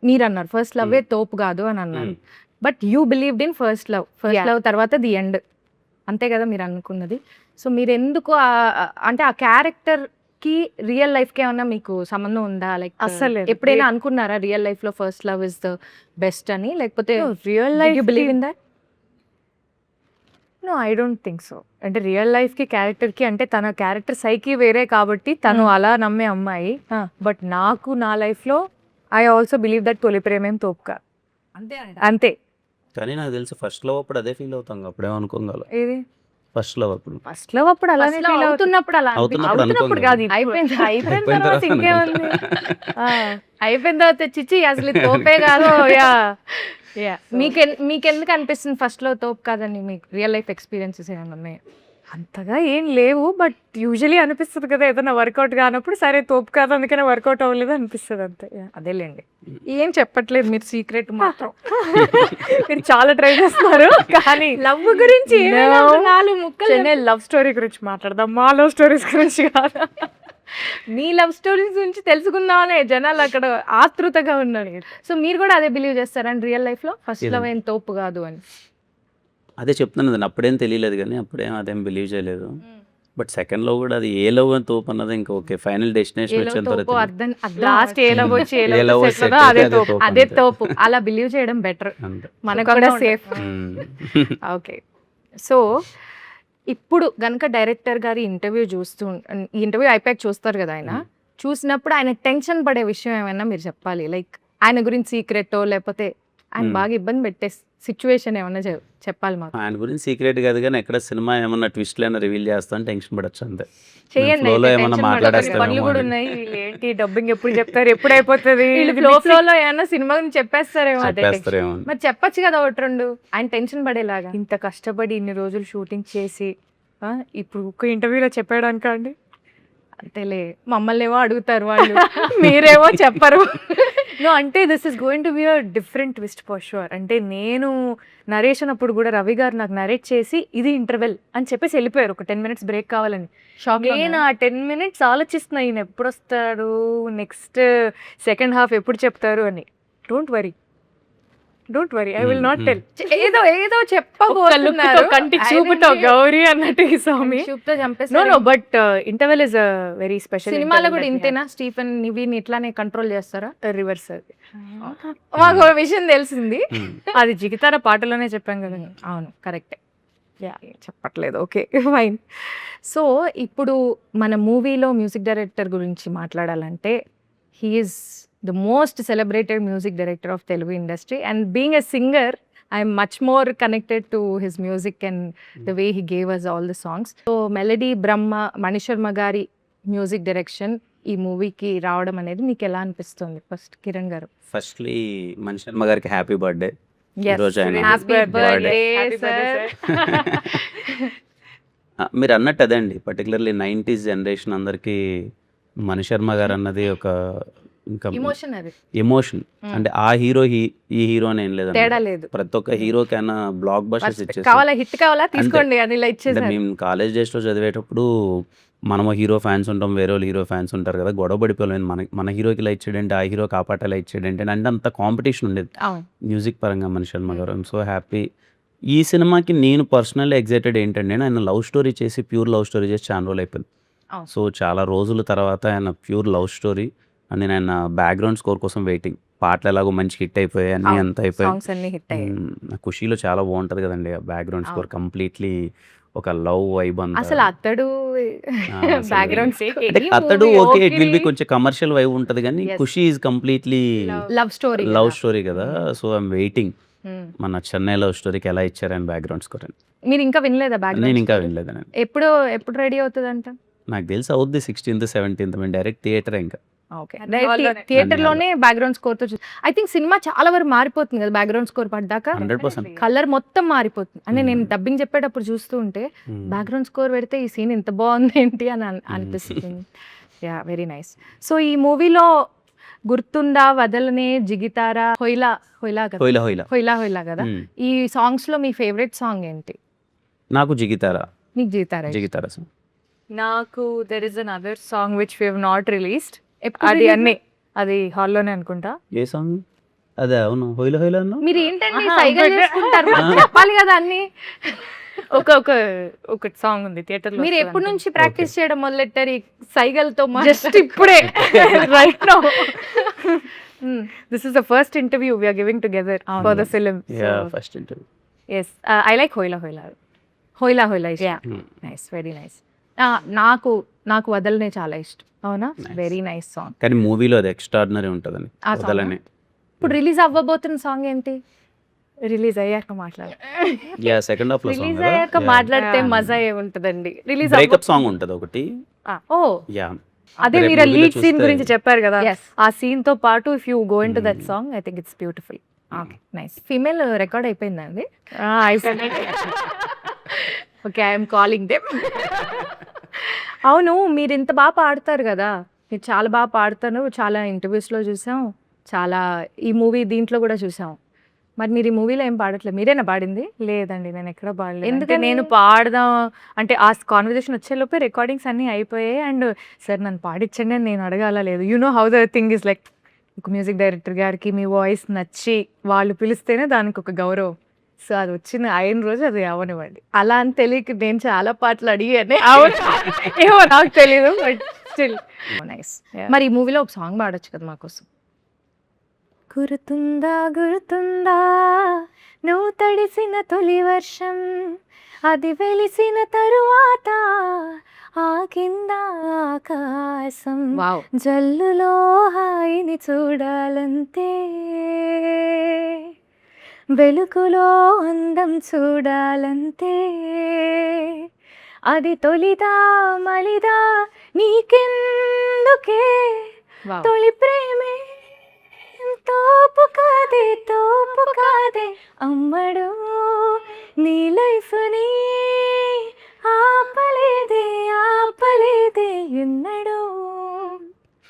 Speaker 1: మీరు అన్నారు ఫస్ట్ లవ్వే తోపు కాదు అని అన్నారు. But you believed in first love. First
Speaker 3: Yeah.
Speaker 1: Love తర్వాత ది ఎండ్, అంతే కదా మీరు అనుకున్నది? సో మీరు ఎందుకు అంటే ఆ క్యారెక్టర్ కి రియల్ లైఫ్ కి ఏమన్నా మీకు సంబంధం ఉందా? లైక్
Speaker 3: అస్సలు లేదు.
Speaker 1: ఎప్పుడైనా అనుకున్నారా రియల్ లైఫ్ లో first love is the best అని? లేకపోతే
Speaker 3: real
Speaker 1: did
Speaker 3: life
Speaker 1: you believe in that?
Speaker 3: No, I don't think so. అంటే రియల్ లైఫ్ కి క్యారెక్టర్ కి అంటే తన క్యారెక్టర్ సైకి వేరే కాబట్టి తను
Speaker 1: Hmm.
Speaker 3: అలా నమ్మే అమ్మాయి. బట్ నాకు నా లైఫ్ లో ఐ ఆల్సో బిలీవ్ దట్ తొలి ప్రేమేం తోపుగా అంతే.
Speaker 2: కానీ నాకు తెలిసి ఫస్ట్ లవ్ అప్పుడు అదే ఫీల్ అవుతాం. అప్పుడేమనుకోగల
Speaker 3: ఏది
Speaker 2: ఫస్ట్ లవ్ అప్పుడు
Speaker 3: ఫస్ట్ లవ్ అప్పుడు అలానే
Speaker 1: First love
Speaker 3: feel అవుతుంది.
Speaker 1: అవుతున్నప్పుడు అలా
Speaker 2: అవుతున్నప్పుడు
Speaker 3: అవుతున్నప్పుడు
Speaker 2: అనుకోం
Speaker 3: కాదు,
Speaker 2: కదా.
Speaker 1: అయిపోయింది.
Speaker 3: అయిపోయిన
Speaker 2: అయిపోయిన
Speaker 3: తర్వాత
Speaker 2: తర్వాత
Speaker 3: ఇంకేముంది.
Speaker 2: అనుకుంటా.
Speaker 1: అయిపోయిన తర్వాత చిచ్చి అసలు ఇది తోపే కాదు. యా మీకెందుకు అనిపిస్తుంది ఫస్ట్ లో తోపు కాదని? మీకు రియల్ లైఫ్ ఎక్స్పీరియన్సెస్ ఏమైనా ఉన్నాయి?
Speaker 3: అంతగా ఏం లేవు, బట్ యూజువలీ అనిపిస్తుంది కదా ఏదైనా వర్కౌట్ కానప్పుడు, సరే తోపు కాదు అందుకనే వర్కౌట్ అవ్వలేదు అనిపిస్తుంది అంతే. Yeah.
Speaker 1: అదేలేండి, ఏం చెప్పట్లేదు మీరు సీక్రెట్ మాత్రం.
Speaker 3: మీరు చాలా ట్రై చేస్తున్నారు కానీ
Speaker 1: లవ్ గురించి ఏమైనా
Speaker 3: No.
Speaker 1: ఒక నాలుగు ముక్కలు
Speaker 3: చెన్నై లవ్ స్టోరీ గురించి మాట్లాడదాం, మా లవ్ స్టోరీస్ గురించి కాదు.
Speaker 1: మీ లవ్ స్టోరీస్ గురించి తెలుసుకుందామనే జనాలు అక్కడ ఆతృతగా ఉన్నారు. సో మీరు కూడా అదే బిలీవ్ చేస్తారని రియల్ లైఫ్ లో ఫస్ట్ లవ్ ఏం తోపు కాదు అని?
Speaker 2: అదే చెప్తున్నాను కదండి. అప్పుడేం తెలియలేదు కానీ అప్పుడేం అదేం బిలీవ్ చేయలేదు. బట్ సెకండ్ లో కూడా అది ఏ లవ్ అని తోపు అన్నది ఇంకా ఓకే ఫైనల్ డెస్టినేషన్
Speaker 1: ఏలో
Speaker 2: వచ్చేంత
Speaker 1: తోపు
Speaker 2: వరకు
Speaker 1: అర్థం
Speaker 3: లాస్ట్ ఏ లవ్ వచ్చి ఏ
Speaker 2: ఏ
Speaker 3: లవ్
Speaker 2: love
Speaker 3: సెటిల్
Speaker 2: set
Speaker 3: అదే
Speaker 2: అయితే
Speaker 3: తోపు.
Speaker 1: అదే
Speaker 2: అంతే.
Speaker 1: తోపు. అలా బిలీవ్ చేయడం బెటర్,
Speaker 2: అంతే.
Speaker 1: మనకు
Speaker 3: సుఖంగా
Speaker 1: కూడా
Speaker 3: ఉండాలి.
Speaker 1: సేఫ్. ఓకే. సో ఇప్పుడు గనుక డైరెక్టర్ గారి ఇంటర్వ్యూ ఈ ఇంటర్వ్యూ అయిపోయాక చూస్తారు కదా ఆయన, చూసినప్పుడు ఆయన టెన్షన్ పడే విషయం ఏమైనా మీరు చెప్పాలి. లైక్ ఆయన గురించి సీక్రెట్ లేకపోతే ఆయన బాగా ఇబ్బంది పెట్టే సిచ్యువేషన్ ఏమన్నా చెప్పాలి మాకు.
Speaker 2: ఆయన గురించి సీక్రెట్ కాదు కానీ ఎక్కడ సినిమా ఏమన్నా ట్విస్ట్ అయినా రివీల్ చేస్తాను టెన్షన్ పడచ్చు అంతే.
Speaker 1: చేయండి
Speaker 2: flow లో
Speaker 1: అయితే,
Speaker 2: ఏమన్నా
Speaker 1: tension పడకండి.
Speaker 2: మాట్లాడేస్తారేమో
Speaker 3: పనులు కూడా
Speaker 2: అని.
Speaker 3: ఉన్నాయి. వీళ్ళు ఏంటి డబ్బింగ్ ఎప్పుడు చెప్తారు, ఎప్పుడు అయిపోతుంది,
Speaker 1: వీళ్ళు ఫ్లో లో ఏమన్నా సినిమా గురించి చెప్పేస్తారేమో. అదే tension.
Speaker 2: చెప్పేస్తారేమో అని.
Speaker 1: మరి చెప్పొచ్చు కదా ఒకటి రెండు, ఆయన టెన్షన్ పడేలాగా.
Speaker 3: ఇంత కష్టపడి ఇన్ని రోజులు షూటింగ్ చేసి ఇప్పుడు ఒక్క ఇంటర్వ్యూలో చెప్పాడానిక అండి?
Speaker 1: అంతేలే, మమ్మల్ని ఏమో అడుగుతారు వాళ్ళు, మీరేమో చెప్పరు.
Speaker 3: నో, అంటే this is going to be a different twist for sure. అంటే నేను నరేషన్ అప్పుడు కూడా రవి గారు నాకు నరేట్ చేసి ఇది ఇంటర్వెల్ అని చెప్పేసి వెళ్ళిపోయారు, ఒక 10 minutes బ్రేక్ కావాలని.
Speaker 1: షాక్
Speaker 3: నేను ఆ 10 minutes ఆలోచిస్తున్నా ఈయన ఎప్పుడు వస్తాడు, నెక్స్ట్ సెకండ్ హాఫ్ ఎప్పుడు చెప్తారు అని. Don't worry, don't worry I will not tell.
Speaker 1: ఏదో ఏదో చెప్పబోతున్నారు
Speaker 3: కంటి చూపుతో గౌరీ అన్నట్టు ఈ స్వామి.
Speaker 1: చూపుతో
Speaker 3: నో
Speaker 1: చంపేస్తారు.
Speaker 3: No but interval is very special.
Speaker 1: సినిమాలో కూడా ఇంతేనా? స్టీఫెన్ వీని ఇట్లానే కంట్రోల్ చేస్తారా?
Speaker 3: రివర్స్ అది.
Speaker 1: మాకు ఒక విషయం తెలిసింది.
Speaker 3: అది జిగితార పాటలోనే చెప్పాం కదా.
Speaker 1: అవును, కరెక్టే. చెప్పట్లేదు, ఓకే ఫైన్. సో ఇప్పుడు మన మూవీలో మ్యూజిక్ డైరెక్టర్ గురించి మాట్లాడాలంటే he's the most celebrated music director of Telugu industry, and being a singer I'm much more connected to his music and the way he gave us all the songs. So melody Brahma Manisharma గారి మ్యూజిక్ డైరెక్షన్ ఈ మూవీకి రావడం అనేది మీకు ఎలా అనిపిస్తుంది? ఫస్ట్ కిరణ్ గారు.
Speaker 2: ఫస్ట్లీ మణిశర్మ గారికి హ్యాపీ బర్త్డే. ఈరోజు ఆయన
Speaker 1: Happy birthday, sir.
Speaker 2: మీరు అన్నట్టు అదే అండి, పర్టికులర్లీ 90s జనరేషన్ అందరికీ మణిశర్మ గారు అన్నది ఒక ఇంకా
Speaker 1: ఎమోషన్, అది
Speaker 2: ఎమోషన్. అంటే ఆ హీరో ఈ హీరో అని ఏం లేదండి,
Speaker 1: తేడా లేదు.
Speaker 2: ప్రతి ఒక్క హీరోకైనా బ్లాక్ బస్టర్స్ ఇచ్చేస్తారు.
Speaker 1: కావాలా హిట్ కావాలా తీసుకోండి అని ఇలా
Speaker 2: అంటే
Speaker 1: ఇచ్చేసారు.
Speaker 2: మేము కాలేజ్ డేస్లో చదివేటప్పుడు మనము హీరో ఫ్యాన్స్ ఉంటాం, వేరే వాళ్ళు హీరో ఫ్యాన్స్ ఉంటారు కదా, గొడవ పడిపోలేము. మన హీరోకి ఇలా ఇచ్చాడంటే, ఆ హీరో కాపాటలా ఇచ్చాడంటే, అంటే అంత కాంపిటీషన్ ఉండేది
Speaker 1: అవును.
Speaker 2: మ్యూజిక్ పరంగా మణిశర్మ గారు. I'm so happy. ఈ సినిమాకి నేను పర్సనల్లీ ఎగ్జైటెడ్ ఏంటంటే, ఆయన లవ్ స్టోరీ చేసి, ప్యూర్ లవ్ స్టోరీ చేసి చాలా రోజులు అయిపోయింది.
Speaker 1: అవును.
Speaker 2: సో చాలా రోజుల తర్వాత ఆయన ప్యూర్ లవ్ స్టోరీ, అండ్ నేను ఆయన బ్యాక్గ్రౌండ్ స్కోర్ కోసం వెయిటింగ్. పాటలు ఎలాగో మంచి హిట్ అయిపోయాయి, అన్నీ అంత అయిపోయాయి.
Speaker 1: సాంగ్స్ అన్ని హిట్ అయ్యాయి.
Speaker 2: ఖుషీలో చాలా బాగుంటుంది కదండి ఆ బ్యాక్గ్రౌండ్ స్కోర్, కంప్లీట్లీ ఒక లవ్ వైబ్ అంతా.
Speaker 1: అసలు అతడు
Speaker 2: అసలు
Speaker 1: బ్యాక్గ్రౌండ్
Speaker 2: అంటే అతడు ఓకే, ఇట్ విల్ బి కొంచెం కమర్షియల్ వైబ్ ఉంటుంది, కానీ
Speaker 1: Yes.
Speaker 2: Kushi is completely
Speaker 1: love story.
Speaker 2: Love story కదా. సో ఐఎమ్ వెయిటింగ్ మన చెన్నై లవ్ స్టోరీకి ఎలా ఇచ్చారు ఆయన బ్యాక్గ్రౌండ్ స్కోర్ అని.
Speaker 1: మీరు ఇంకా వినలేదా
Speaker 2: నేను
Speaker 1: బ్యాక్గ్రౌండ్?
Speaker 2: ఇంకా వినలేదండి.
Speaker 1: ఎప్పుడు రెడీ అవుతుందంట?
Speaker 2: నాకు తెలిసి అవుద్ది 16th 17th, మేము డైరెక్ట్ థియేటర్ ఇంకా.
Speaker 1: ఓకే,
Speaker 3: హాల్లోనే.
Speaker 1: థియేటర్ లోనే బ్యాక్గ్రౌండ్ స్కోర్ తో ఐ థింక్ సినిమా చాలా వరకు మారిపోతుంది కదా బ్యాక్గ్రౌండ్ స్కోర్ పడ్డాక.
Speaker 2: 100%.
Speaker 1: కలర్ మొత్తం మారిపోతుంది. అంటే నేను డబ్బింగ్ చెప్పేటప్పుడు చూస్తూ ఉంటే బ్యాక్గ్రౌండ్ స్కోర్ పెడితే ఈ సీన్ ఇంత బాగుంది ఏంటి అని అనిపిస్తుంది. Yeah, very nice. సో ఈ మూవీలో గుర్తుందా, వదలనే, జిగితారా, హొయిలా కదా,
Speaker 2: హోయిలా హోయిలా.
Speaker 1: హొయిలా కదా, ఈ సాంగ్స్ లో మీ ఫేవరెట్ సాంగ్ ఏంటి?
Speaker 2: నాకు జిగితారా.
Speaker 1: మీకు జిగితారా?
Speaker 2: జిగితారా సాంగ్.
Speaker 3: నాకు there is another song which we have not released.
Speaker 1: ఎప్పుడు
Speaker 3: అది
Speaker 1: release?
Speaker 3: అన్ని అది హాల్లోనే అనుకుంటా.
Speaker 2: ఏ సాంగ్ అదే? అవును, హోయిలా హోయిలా అన్నా.
Speaker 1: మీరు ఏంటండి
Speaker 3: ఆహా,
Speaker 1: సైగలు
Speaker 3: ఒకటే.
Speaker 1: చేసుకుంటారు? మాకు చెప్పాలి కదా అన్ని.
Speaker 3: ఒక సాంగ్ ఉంది థియేటర్ లో.
Speaker 1: మీరు ఎప్పటి నుంచి ప్రాక్టీస్ చేయడం మొదలెట్టారు ఈ సైగలతో?
Speaker 3: జస్ట్ ఇప్పుడే right now. This is the first interview we are giving together for the film.
Speaker 2: Yeah, first interview.
Speaker 3: Yes, I like Hoila.
Speaker 1: హొయిలా
Speaker 3: Yeah.
Speaker 1: Nice, very nice. నాకు వదలనే చాలా ఇష్టం.
Speaker 3: అవునా?
Speaker 1: Very nice song.
Speaker 2: కానీ మూవీలో అది ఎక్స్ట్రాడినరీ ఉంటుందని
Speaker 1: ఆ song
Speaker 2: వదలని.
Speaker 1: ఇప్పుడు రిలీజ్ అవ్వబోతున్న సాంగ్ ఏంటి?
Speaker 3: రిలీజ్ అయ్యాక మాట్లాడు.
Speaker 2: యా, సెకండ్ హాఫ్ లో
Speaker 1: రిలీజ్ అయ్యాక మాట్లాడితే మజా ఏముంటుందండి. రిలీజ్
Speaker 2: బ్రేకప్ సాంగ్ ఉంటుంది ఒకటి.
Speaker 1: ఓ
Speaker 2: యా,
Speaker 3: అదే
Speaker 2: రేపు
Speaker 3: మీరు
Speaker 2: movie లో
Speaker 3: లీడ్ సీన్
Speaker 2: చూస్తే-
Speaker 3: గురించి చెప్పారు కదా,
Speaker 1: Yes.
Speaker 3: ఆ సీన్ తో పాటు if you go into that song I think it's beautiful.
Speaker 1: Okay, nice. Female record అయిపోయిందండి. Okay, I'm calling them. అవును, మీరు ఇంత బాగా పాడతారు కదా, మీరు చాలా బాగా పాడతారు. చాలా ఇంటర్వ్యూస్లో చూసాం, చాలా ఈ మూవీ దీంట్లో కూడా చూసాం. మరి మీరు ఈ మూవీలో ఏం పాడట్లేదు, మీరేనా పాడింది?
Speaker 3: లేదండి, నేను ఎక్కడ పాడలేదు.
Speaker 1: ఎందుకని?
Speaker 3: ఎందుకంటే నేను పాడదాం అంటే ఆ కాన్వర్జేషన్ వచ్చేలోపే రికార్డింగ్స్ అన్నీ అయిపోయాయి. అండ్ సార్ నన్ను పాడించండి అని నేను అడగాల లేదు. You know how the thing is like, ఒక మ్యూజిక్ డైరెక్టర్ గారికి మీ వాయిస్ నచ్చి వాళ్ళు పిలిస్తేనే దానికి ఒక గౌరవం. సో అది వచ్చిన అయిన రోజు అది అవనివ్వండి.
Speaker 1: అలా అని తెలియక నేను చాలా పాటలు అడిగానే.
Speaker 3: ఏమో నాకు తెలియదు, బట్ స్టిల్
Speaker 1: నైస్.
Speaker 3: Yeah.
Speaker 1: మరి ఈ మూవీలో ఒక సాంగ్ పాడొచ్చు కదా మాకోసం. గుర్తుందా నువ్వు తడిసిన తొలి వర్షం, అది వెలిసిన తరువాత ఆ కింద ఆకాశం,
Speaker 3: వావ్.
Speaker 1: జల్లులో హాయిని చూడాలంతే, వెలుగులో అందం చూడాలంతే, అది తొలిదా మలిదా నీకెందుకే, తొలి ప్రేమే తోపు కాదే అమ్మడు, నీ లైఫ్ ని ఆపలేదే ఎన్నడు.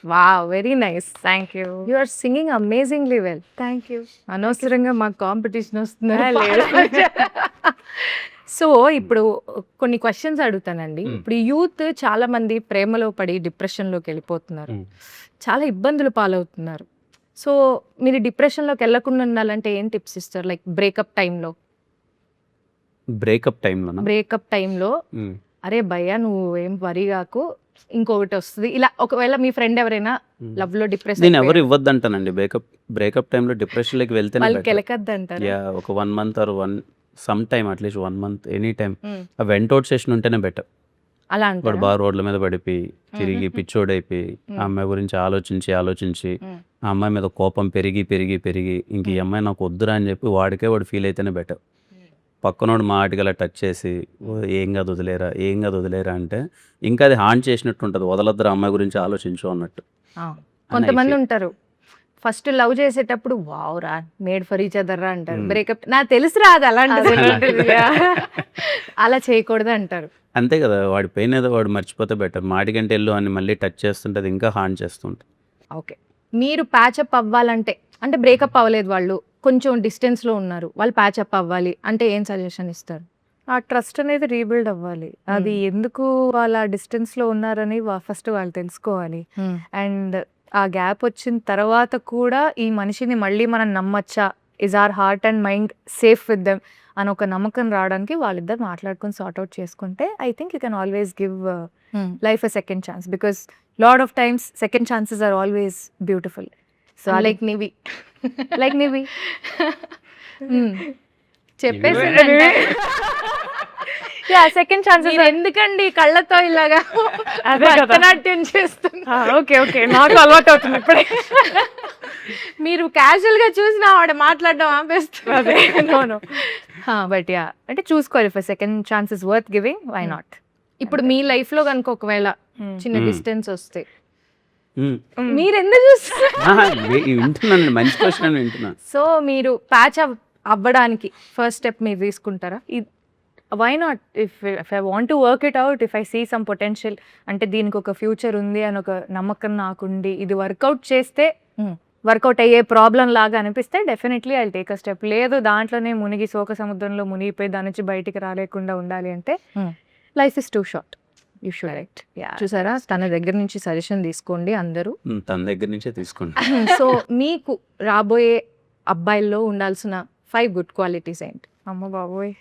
Speaker 1: Wow, very nice.
Speaker 3: Thank you.
Speaker 1: You are singing amazingly well.
Speaker 3: Thank you.
Speaker 1: అనవసరంగా మాకు కాంపిటీషన్ వస్తుంది.
Speaker 3: లేదు.
Speaker 1: సో ఇప్పుడు కొన్ని క్వశ్చన్స్ అడుగుతానండి. ఇప్పుడు యూత్ చాలా మంది ప్రేమలో పడి డిప్రెషన్లోకి వెళ్ళిపోతున్నారు, చాలా ఇబ్బందులు పాలవుతున్నారు. సో మీరు డిప్రెషన్లోకి వెళ్ళకుండా ఉండాలంటే ఏం టిప్స్ ఇస్తారు? లైక్ బ్రేకప్ టైంలో
Speaker 2: బ్రేకప్ టైంలో
Speaker 1: అరే భయ్యా నువ్వు ఏం వరి కాకు, ఇంకొకటి వస్తుంది ఇలా. ఒకవేళ మీ ఫ్రెండ్ ఎవరైనా లవ్ లో డిప్రెషన్
Speaker 2: నేను ఎవరు ఇవ్వద్దంటానండి. బ్రేకప్ టైంలో డిప్రెషన్లోకి వెళ్తేనే
Speaker 1: వాళ్ళకి
Speaker 2: better.
Speaker 1: వెళ్ళకద్దు అంటారు.
Speaker 2: ఒక 1 month or some time at least 1 month any time ఆ వెంటౌట్ సెషన్ ఉంటేనే బెటర్.
Speaker 1: అలా
Speaker 2: వాడు
Speaker 1: అంటారు.
Speaker 2: బాగా రోడ్ల మీద పడిపోయి తిరిగి పిచ్చోడైపోయి ఆ అమ్మాయి గురించి ఆలోచించి ఆ అమ్మాయి మీద కోపం పెరిగి ఇంక ఈ అమ్మాయి నాకు వద్దురా అని చెప్పి వాడు ఫీల్ అయితేనే బెటర్. పక్కనోడు మాటిగలా టచ్ చేసి "ఓ, ఏం కాదు వదిలేరా అంటే ఇంకా అది హాంట్ చేసినట్టు ఉంటుంది. వదలొద్దురా అమ్మాయి గురించి ఆలోచించు అన్నట్టు.
Speaker 1: కొంతమంది ఉంటారు ఫస్ట్ లవ్ చేసేటప్పుడు వావురా మేడ్ ఫర్ ఈచ్ అదర్ రా అంటారు. బ్రేకప్ నాకు తెలుసురా అది అలాంటిది అలా చేయకూడదు అంటారు.
Speaker 2: అంతే కదా, వాడి పెయిన్ ఏదో వాడు మర్చిపోతే బెటర్. మాటికంటే వెళ్ళు అని మళ్ళీ టచ్ చేస్తుంటే అది ఇంకా హాంట్ చేస్తుంటుంది.
Speaker 1: ఓకే, మీరు ప్యాచప్ అవ్వాలంటే, అంటే బ్రేకప్ అవ్వలేదు వాళ్ళు, కొంచెం డిస్టెన్స్లో ఉన్నారు, వాళ్ళు ప్యాచప్ అవ్వాలి అంటే ఏం సజెషన్ ఇస్తారు?
Speaker 3: ఆ ట్రస్ట్ అనేది రీబిల్డ్ అవ్వాలి. అది ఎందుకు వాళ్ళ డిస్టెన్స్లో ఉన్నారని ఫస్ట్ వాళ్ళు తెలుసుకోవాలి. అండ్ ఆ గ్యాప్ వచ్చిన తర్వాత కూడా ఈ మనిషిని మళ్ళీ మనం నమ్మచ్చా, is our heart and mind safe with them అని ఒక నమ్మకం రావడానికి వాళ్ళిద్దరు మాట్లాడుకుని సార్ట్అవుట్ చేసుకుంటే I think you can always give life a second chance, because lot of times second chances are always beautiful. So
Speaker 1: like Nivi
Speaker 3: like Nivi
Speaker 1: చెప్పేసి
Speaker 3: సెకండ్ ఛాన్సెస్
Speaker 1: ఎందుకండి కళ్ళతో ఇలాగా
Speaker 3: అదే కదా.
Speaker 1: భరతనాట్యం చేస్తున్నా?
Speaker 3: ఓకే నాకు అలవాటు అవుతుంది ఇప్పుడే.
Speaker 1: మీరు క్యాజువల్ గా చూసినా ఆవిడ మాట్లాడడం ఆపేస్తున్నారు.
Speaker 3: బట్ యా అంటే చూసుకోవాలి, for second chance is worth giving, why not.
Speaker 1: ఇప్పుడు మీ లైఫ్ లో కనుక ఒకవేళ చిన్న
Speaker 2: Hmm.
Speaker 1: డిస్టెన్స్ వస్తే
Speaker 2: మ్మ్.
Speaker 1: మీరు ఎందుకు చూస్తారు?
Speaker 2: వింటున్నాను, మంచి క్వశ్చన్ వింటున్నా.
Speaker 1: సో మీరు ప్యాచ్ అవ్వడానికి ఫస్ట్ స్టెప్ మీరు తీసుకుంటారా?
Speaker 3: Why not? If I want to work it out, if I see some potential, అంటే దీనికి ఒక ఫ్యూచర్ ఉంది అని ఒక నమ్మకం నాకుండి ఇది వర్కౌట్ చేస్తే వర్కౌట్ అయ్యే ప్రాబ్లం లాగా అనిపిస్తే definitely I take a step. లేదు దాంట్లోనే మునిగి శోక సముద్రంలో మునిగిపోయి దాని నుంచి బయటికి రాలేకుండా ఉండాలి అంటే life is two short, you should write.
Speaker 1: చూసారా, తన దగ్గర నుంచి సజెషన్ తీసుకోండి అందరూ.
Speaker 2: తన దగ్గర నుంచే తీసుకోండి.
Speaker 1: సో మీకు రాబోయే అబ్బాయిల్లో ఉండాల్సిన 5 గుడ్ క్వాలిటీస్ ఏంటి?
Speaker 3: అమ్మ బాబోయ్,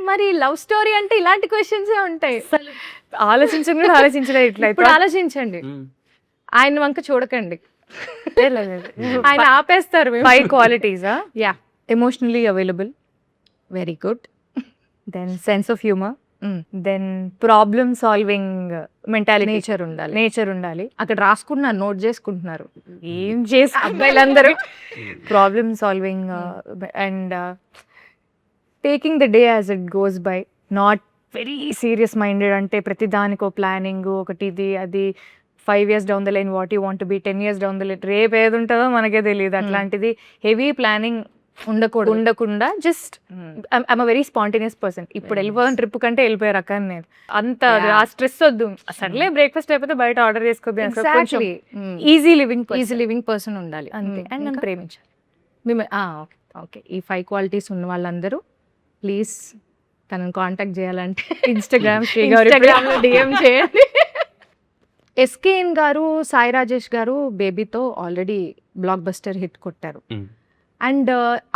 Speaker 1: మరి లవ్ స్టోరీ అంటే ఇలాంటి క్వశ్చన్స్ ఉంటాయి.
Speaker 3: ఆలోచించడం కూడా ఆలోచించడం ఇట్లా
Speaker 1: ఇప్పుడు ఆలోచించండి, ఆయన వంక చూడకండి, ఆయన ఆపేస్తారు.
Speaker 3: 5 క్వాలిటీసా?
Speaker 1: Yeah,
Speaker 3: emotionally available,
Speaker 1: very good.
Speaker 3: Then sense of humour, then problem solving mentality, nature ఉండాలి.
Speaker 1: అక్కడ రాసుకుంటున్నారు, నోట్ చేసుకుంటున్నారు.
Speaker 3: ఏం చేసి
Speaker 1: అబ్బాయిలందరూ
Speaker 3: problem solving and taking the day as it goes by, not very serious minded. అంటే ప్రతి దానికో ప్లానింగ్ ఒకటి, ఇది అది 5 years down the line what you want be, 10 years down the line రేపు ఏది ఉంటుందో మనకే తెలియదు. అట్లాంటిది హెవీ ప్లానింగ్ ఉండకుండా just I'm a very spontaneous person. ఇప్పుడు వెళ్ళిపోదాం ట్రిప్ కంటే వెళ్ళిపోయే రకాన్ని నేను. అంత ఆ స్ట్రెస్ వద్దు, సర్లే బ్రేక్ఫాస్ట్ అయిపోతే బయట ఆర్డర్ చేసుకోద్దు. ఈజీ లివింగ్
Speaker 1: పర్సన్ ఉండాలి
Speaker 3: అంతే. అండ్ నన్ను ప్రేమించాలి.
Speaker 1: ఓకే, ఈ 5 క్వాలిటీస్ ఉన్న వాళ్ళందరూ ప్లీజ్ తనని కాంటాక్ట్ చేయాలంటే
Speaker 3: ఇన్స్టాగ్రామ్
Speaker 1: ఇన్స్టాగ్రామ్లో DM చేయండి. ఎస్కేఎన్ గారు, సాయి రాజేష్ గారు బేబీతో ఆల్రెడీ బ్లాక్ బస్టర్ హిట్ కొట్టారు. అండ్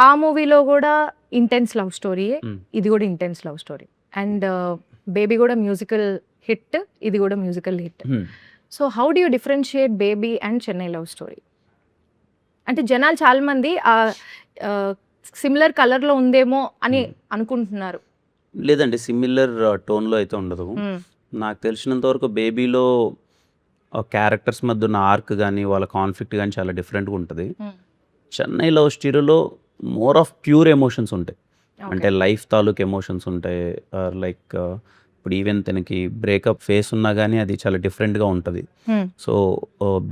Speaker 1: ఆ మూవీలో కూడా ఇంటెన్స్ లవ్ స్టోరీయే, ఇది కూడా intense love story. And baby కూడా మ్యూజికల్ హిట్, ఇది కూడా musical hit. So how do you differentiate baby and Chennai love story? అంటే జనాలు చాలా మంది సిమిలర్ కలర్లో ఉందేమో అని అనుకుంటున్నారు.
Speaker 2: లేదండి, సిమిలర్ టోన్లో అయితే ఉండదు. నాకు తెలిసినంత వరకు బేబీలో క్యారెక్టర్స్ మధ్య ఉన్న ఆర్క్ కానీ వాళ్ళ కాన్ఫ్లిక్ట్ కానీ చాలా డిఫరెంట్గా ఉంటుంది. చెన్నై లవ్ స్టోరీలో మోర్ ఆఫ్ ప్యూర్ ఎమోషన్స్ ఉంటాయి. అంటే లైఫ్ తాలూకు ఎమోషన్స్ ఉంటాయి. లైక్ ఇప్పుడు ఈవెన్ తనకి బ్రేకప్ ఫేస్ ఉన్నా కానీ అది చాలా డిఫరెంట్గా ఉంటుంది. సో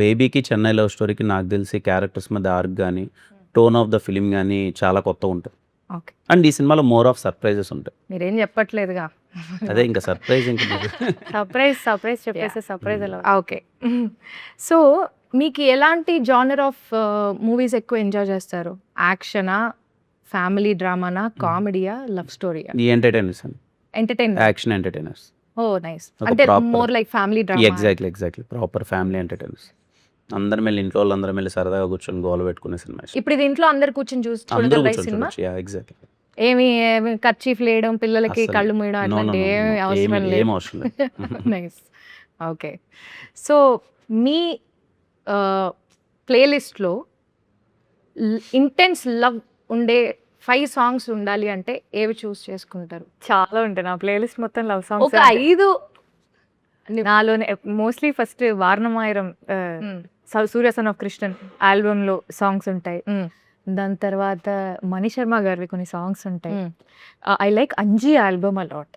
Speaker 2: బేబీకి చెన్నై లవ్ స్టోరీకి నాకు తెలిసి క్యారెక్టర్స్ మధ్య ఆర్క్ కానీ టోన్ ఆఫ్ ద ఫిలిం కానీ చాలా కొత్త ఉంటుంది. అండ్ ఈ సినిమాలో మోర్ ఆఫ్ సర్ప్రైజెస్ ఉంటాయి.
Speaker 1: మీరేం చెప్పట్లేదుగా,
Speaker 2: అదే ఇంకా సర్ప్రైజ్. ఇంకా
Speaker 3: సర్ప్రైజ్ చెప్పేసి సర్ప్రైజ్ అలా.
Speaker 1: ఓకే, సో మీకు ఎలాంటి జానర్ ఆఫ్ మూవీస్ ఎక్కువ ఎంజాయ్ చేస్తారు? యాక్షనా, ఫ్యామిలీ డ్రామానా, కామెడీయా, లవ్ స్టోరీయా?
Speaker 2: ఈ ఎంటర్టైనర్స్ అండి,
Speaker 1: ఎంటర్టైన్మెంట్,
Speaker 2: యాక్షన్ ఎంటర్టైనర్స్.
Speaker 1: ఓ నైస్. అంటే more like family drama.
Speaker 2: Exactly proper family entertainers. అందరం వెళ్ళి ఇంట్లో వాళ్ళందరం వెళ్ళి సరదాగా కూర్చొని గోల పెట్టుకునే సినిమా ఇష్టం.
Speaker 1: ఇప్పుడు ఇది ఇంట్లో అందరు కూర్చొని
Speaker 2: అందరూ
Speaker 1: చూడగలరా ఈ
Speaker 2: కూర్చొని
Speaker 1: సినిమా?
Speaker 2: చూడొచ్చు. ఎగ్జాక్ట్లీ.
Speaker 1: ఏమి కర్చీఫ్ లేయడం, పిల్లలకి
Speaker 2: అస్సలు.
Speaker 1: కళ్ళు మూయడం
Speaker 2: నో నో
Speaker 1: అట్లాంటి
Speaker 2: నో
Speaker 1: ఏమి అవసరం
Speaker 2: ఏం
Speaker 1: లేదు.
Speaker 2: అవసరం లేదు.
Speaker 1: నైస్. ఓకే. సో మీ ప్లేలిస్ట్లో ఇంటెన్స్ లవ్ ఉండే 5 సాంగ్స్ ఉండాలి అంటే ఏవి చూస్ చేసుకుంటారు?
Speaker 3: చాలా ఉంటాయి నా ప్లేలిస్ట్ మొత్తం లవ్ సాంగ్స్.
Speaker 1: ఒక 5.
Speaker 3: నాలోనే mostly first వారణమాయిరం Surya son of Krishnan album లో సాంగ్స్ ఉంటాయి. దాని తర్వాత మణి శర్మ గారివి కొన్ని సాంగ్స్ ఉంటాయి. I like Anji album allot.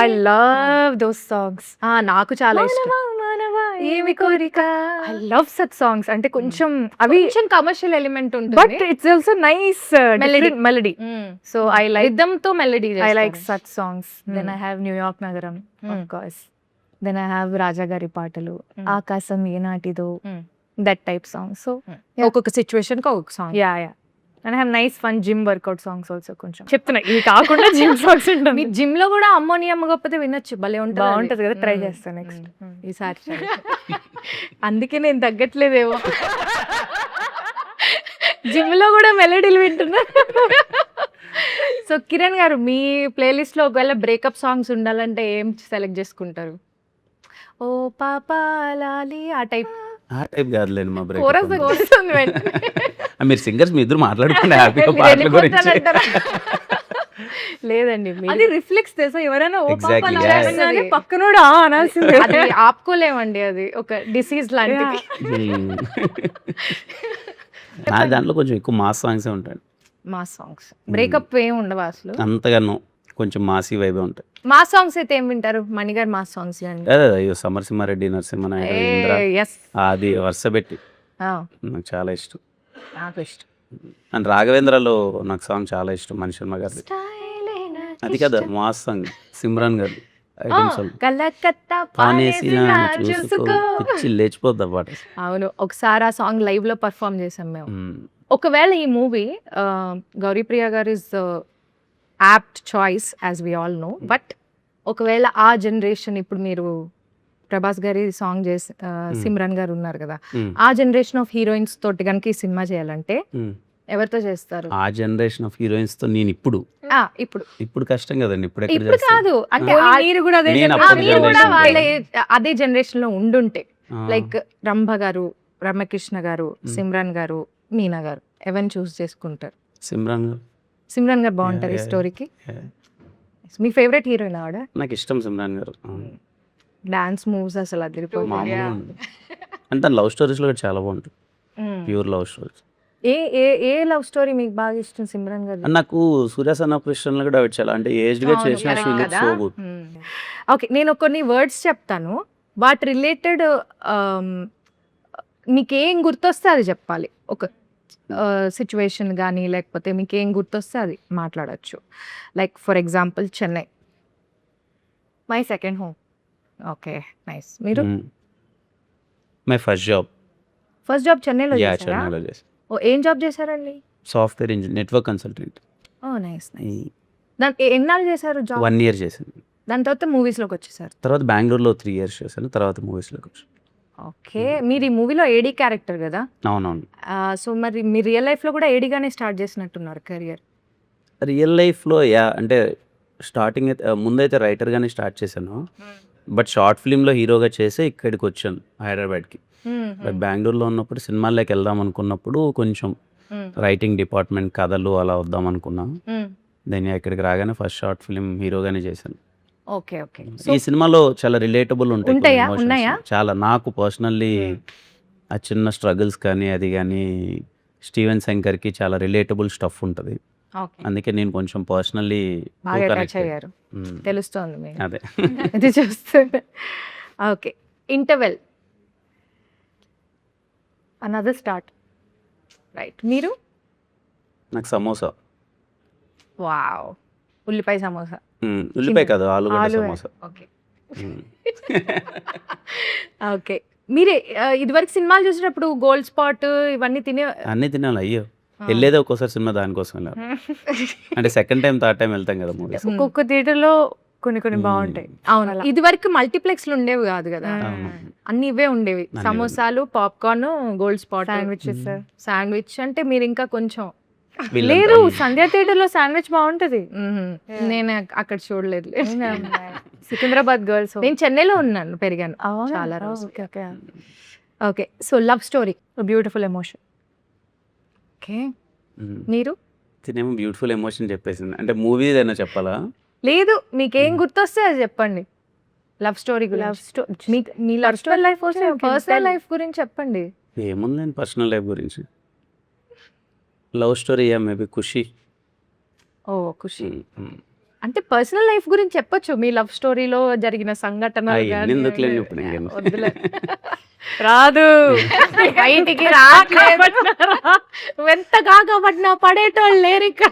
Speaker 3: I love those songs.
Speaker 1: నాకు చాలా ఇష్టం.
Speaker 3: ఏమి కోరిక, ఐ లవ్ సచ్ సాంగ్స్. అంటే కొంచెం అవి
Speaker 1: కొంచెం కమర్షియల్ ఎలిమెంట్
Speaker 3: బట్
Speaker 1: ఉంటుంది.
Speaker 3: It's also nice melody. So I like
Speaker 1: rhythm తో melody.
Speaker 3: I like such songs. Then I have New York Nagaram, of course. Then I have Raja Gari Paatalu, Akasam Yenatido, that type songs. So
Speaker 1: ఒక్కొక్క సిచ్యువేషన్ కి ఒక్కొక్క song.
Speaker 3: yeah. And I have nice fun gym workout songs also. కొంచెం చెప్తున్నా ఇవి కాకుండా జిమ్ సాంగ్స్
Speaker 1: మీ
Speaker 3: ఉంటుంది.
Speaker 1: జిమ్ లో కూడా అమ్మోనియం కాకపోతే వినొచ్చు, భలే ఉంటుంది.
Speaker 3: బాగుంటది కదా, ట్రై చేస్తాను నెక్స్ట్.
Speaker 1: ఈసారి try చేస్తా. అందుకే నేను తగ్గట్లేదేమో. జిమ్ లో కూడా మెలడీలు వింటున్నా. సో కిరణ్ గారు, మీ ప్లేలిస్ట్ లో ఒకవేళ బ్రేకప్ సాంగ్స్ ఉండాలంటే ఏం సెలెక్ట్ చేసుకుంటారు? ఓ పాపా లాలి ఆ టైప్.
Speaker 2: ఆ టైప్ కాదులేండి మా బ్రేక్.
Speaker 1: కోరస్ వస్తుంది వెంటనే.
Speaker 2: మీరు సింగర్స్ మీ ఇద్దరు మాట్లాడుకోండి హ్యాపీగా పాటల గురించి.
Speaker 1: వెళ్ళిపోతానంటారా? లేదండి,
Speaker 3: అది రిఫ్లెక్స్ తెలుసా, ఎవరైనా ఓ
Speaker 2: Exactly,
Speaker 3: పాప
Speaker 2: yeah.
Speaker 3: అనగానే పక్కనోడు ఆ అనాల్సిందే.
Speaker 1: అది ఆపుకోలేమండి, అది ఒక డిసీజ్ లాంటిది.
Speaker 2: నా దాంట్లో కొంచెం ఎక్కువ మాస్ సాంగ్సే ఉంటాయి.
Speaker 1: మా సాంగ్స్ బ్రేకప్ ఏం ఉండవా అసలు?
Speaker 2: అంతగానో కొంచెం మాసీ వైబే ఉంటాయి.
Speaker 1: మా సాంగ్స్ అయితే ఏం వింటారు? మణిగారు మా సాంగ్స్ అండి.
Speaker 2: అదే అయ్యో సమరసింహారెడ్డి, నరసింహనాయుడు, ఇంద్ర,
Speaker 1: ఎస్,
Speaker 2: అది వరుస పెట్టి నాకు చాలా ఇష్టం.
Speaker 1: నాకు ఇష్టం.
Speaker 2: అండ్ రాఘవేంద్రలో నాకు సాంగ్ చాలా ఇష్టం, మణి శర్మ గారి. అది కదా మాస్ సాంగ్, సిమ్రాన్ గారు ఐటమ్ సాంగ్.
Speaker 1: కలకత్తా
Speaker 2: పానేసి
Speaker 1: పానేసినా
Speaker 2: చూసుకో
Speaker 1: చూసుకో.
Speaker 2: పిచ్చి లేచిపోద్ది ఆ పాట.
Speaker 1: అవును, ఒకసారి ఆ సాంగ్ లైవ్ లో పర్ఫామ్ చేసాం మేము. ఒకవేళ ఈ మూవీ గౌరీప్రియ గారు is apt choice as we all know, but ఒకవేళ ఆ జనరేషన్, ఇప్పుడు మీరు ప్రభాస్ గారి సాంగ్ చేసి సిమ్రన్ గారు ఉన్నారు కదా, ఆ జనరేషన్ ఆఫ్ హీరోయిన్స్ తోటి కనుక ఈ సినిమా చేయాలంటే ఎవరితో చేస్తారు?
Speaker 2: ఆ జనరేషన్ ఆఫ్ హీరోయిన్స్ తో నేను ఇప్పుడు కష్టం కదండి. ఇప్పుడు ఎక్కడ
Speaker 1: ఇప్పుడు
Speaker 2: చేస్తాను?
Speaker 1: కాదు, అంటే
Speaker 3: మీరు కూడా అదే
Speaker 2: నేను
Speaker 3: generation.
Speaker 2: అప్పుడు
Speaker 1: మీరు కూడా
Speaker 2: generation
Speaker 1: వాళ్ళ
Speaker 2: కి.
Speaker 1: అదే జనరేషన్ లో ఉండుంటే,
Speaker 2: ఆ,
Speaker 1: లైక్ రంభ గారు, రమ్యకృష్ణ గారు, సిమ్రాన్ గారు, మీనా గారు, ఎవరిని చూస్ చేసుకుంటారు?
Speaker 2: సిమ్రాన్ గారు.
Speaker 1: సిమ్రాన్ గారు బాగుంటారు ఈ
Speaker 2: Yeah, yeah,
Speaker 1: స్టోరీకి.
Speaker 2: Yeah.
Speaker 1: మీ ఫేవరెట్ హీరోయిన్ ఆవిడ.
Speaker 2: నాకు ఇష్టం సిమ్రాన్ గారు.
Speaker 1: డాన్స్ మూవ్స్ అసలు అదిరిపోతుంది.
Speaker 2: మామూలుగా ఉంది. అంటే తన లవ్ స్టోరీస్ లో కూడా చాలా బాగుంటుంది, ప్యూర్ లవ్ స్టోరీస్.
Speaker 1: ఏ ఏ ఏ లవ్ స్టోరీ మీకు బాగా ఇష్టం సిమ్రాన్ గారు?
Speaker 2: అండ్ నాకు సూర్య సన్ ఆఫ్ కృష్ణ కూడా ఆవిడ చాలా అంటే ఏజ్డ్ గా చేసిన she looks so good.
Speaker 1: Okay, నేను కొన్ని వర్డ్స్ చెప్తాను, వాటి రిలేటెడ్ మీకేం గుర్తొస్తే అది చెప్పాలి. ఒక సిచ్యువేషన్ కానీ లేకపోతే మీకు ఏం గుర్తొస్తే అది మాట్లాడచ్చు. Like for example Chennai, my second home. Okay, nice. మీరు
Speaker 2: my first job.
Speaker 1: First job చెన్నైలో
Speaker 2: యా
Speaker 1: చేశారా?
Speaker 2: చెన్నైలో చేశాను.
Speaker 1: ఓ, ఏం జాబ్ చేశారండి?
Speaker 2: Software engineer, network consultant.
Speaker 1: Oh nice nice. దాని ఎన్నాళ్ళు చేశారు జాబ్?
Speaker 2: 1 year చేశాను.
Speaker 1: దాని తర్వాత మూవీస్లోకి వచ్చేసారు.
Speaker 2: తర్వాత బెంగళూరులో 3 years చేశాను, తర్వాత మూవీస్లోకి వచ్చాను.
Speaker 1: ఓకే, మీరు ఈ మూవీలో ఏడీ క్యారెక్టర్ కదా,
Speaker 2: అవునవును.
Speaker 1: సో మరి మీ రియల్ లైఫ్లో కూడా ఏడీగానే స్టార్ట్ చేసినట్టున్నారు కెరియర్.
Speaker 2: రియల్ లైఫ్లో అంటే స్టార్టింగ్ అయితే ముందైతే రైటర్గానే స్టార్ట్ చేశాను, బట్ షార్ట్ ఫిల్మ్లో హీరోగా చేసి ఇక్కడికి వచ్చాను హైదరాబాద్కి. బట్ బెంగళూరులో ఉన్నప్పుడు సినిమాల్లోకి వెళ్దాం అనుకున్నప్పుడు కొంచెం రైటింగ్ డిపార్ట్మెంట్, కథలు అలా వద్దాం అనుకున్నాను. దెన్ ఇక్కడికి రాగానే ఫస్ట్ షార్ట్ ఫిల్మ్ హీరోగానే చేశాను.
Speaker 1: Okay okay.
Speaker 2: ఈ సినిమాలో చాలా రిలేటబుల్ ఉంటాయి కొన్ని
Speaker 1: ఉంటాయా?
Speaker 2: emotions.
Speaker 1: ఉన్నాయా?
Speaker 2: చాలా నాకు పర్సనల్లీ ఆ చిన్న స్ట్రగుల్స్ కానీ అది కానీ స్టీవెన్ శంకర్కి చాలా రిలేటబుల్ స్టఫ్ ఉంటుంది.
Speaker 1: ఓకే,
Speaker 2: అందుకే నేను కొంచెం పర్సనల్లీ
Speaker 1: బాగా టచ్ అయ్యారు, తెలుస్తోంది మీరు
Speaker 2: అదే.
Speaker 1: ఇది చూస్తుంటే. Okay, interval, another start, right. మీరు?
Speaker 2: నాకు సమోసా.
Speaker 1: వావ్, ఉల్లిపాయ సమోసా.
Speaker 2: ఉల్లిపాయ కాదు, ఆలుగడ్డ సమోసా.
Speaker 1: Okay okay. మీరే ఇదివరకు సినిమాలు చూసినప్పుడు గోల్డ్ స్పాట్ ఇవన్నీ తినే
Speaker 2: అన్నీ తినాలి. అయ్యో, వెళ్ళేదే ఒక్కోసారి సినిమా దానికోసం వెళ్ళాలి. అంటే సెకండ్ టైం థర్డ్ టైం వెళ్తాం కదా మూవీస్.
Speaker 3: ఒక్కొక్క థియేటర్లో కొన్ని కొన్ని బాగుంటాయి.
Speaker 1: అవును,
Speaker 3: అలా.
Speaker 1: ఇది వరకు మల్టీప్లెక్స్లు ఉండేవి కాదు కదా,
Speaker 2: అవును.
Speaker 1: అన్ని ఇవే ఉండేవి.
Speaker 2: అన్నీ
Speaker 1: సమోసాలు, popcorn, gold spot,
Speaker 3: sandwiches.
Speaker 1: Sandwich. అంటే మీరు ఇంకా కొంచెం
Speaker 2: వీళ్ళంతా.
Speaker 3: లేదు, సంధ్యా థియేటర్ లో శాండ్విచ్ బాగుంటది.
Speaker 1: నేను అక్కడ చూడలేదు.
Speaker 3: సికింద్రాబాద్ గర్ల్స్.
Speaker 1: నేను చెన్నైలో ఉన్నాను, పెరిగాను చాలా రోజులు. Okay, so love story,
Speaker 3: beautiful emotion.
Speaker 1: Okay. మీరు
Speaker 2: తినేమో బ్యూటిఫుల్ ఎమోషన్ చెప్పేసింది. అంటే మూవీ ఏదైనా చెప్పాలా?
Speaker 1: లేదు, మీకేం గుర్తొస్తే అది చెప్పండి. లవ్ స్టోరీ
Speaker 3: లవ్
Speaker 1: గురించి,
Speaker 3: story.
Speaker 1: Me love story
Speaker 3: life also you can
Speaker 1: personal
Speaker 3: tell.
Speaker 1: Life గురించి చెప్పండి.
Speaker 2: ఏముందండి పర్సనల్ లైఫ్ గురించి. లవ్ స్టోరీ మేబీ ఖుషి.
Speaker 1: ఓ ఖుషి. అంటే పర్సనల్ లైఫ్ గురించి చెప్పొచ్చు, మీ లవ్ స్టోరీలో జరిగిన సంఘటనలు
Speaker 2: అవన్నీ
Speaker 1: గానీ.
Speaker 2: ఎందుకులేండి ఇప్పుడు ఇంకేం.
Speaker 1: వద్దులే.
Speaker 3: రాదు.
Speaker 1: బయటికి రావట్లేదు. ఎంత కాకపడినా పడేటోళ్ళు లేరు ఇక్కడ.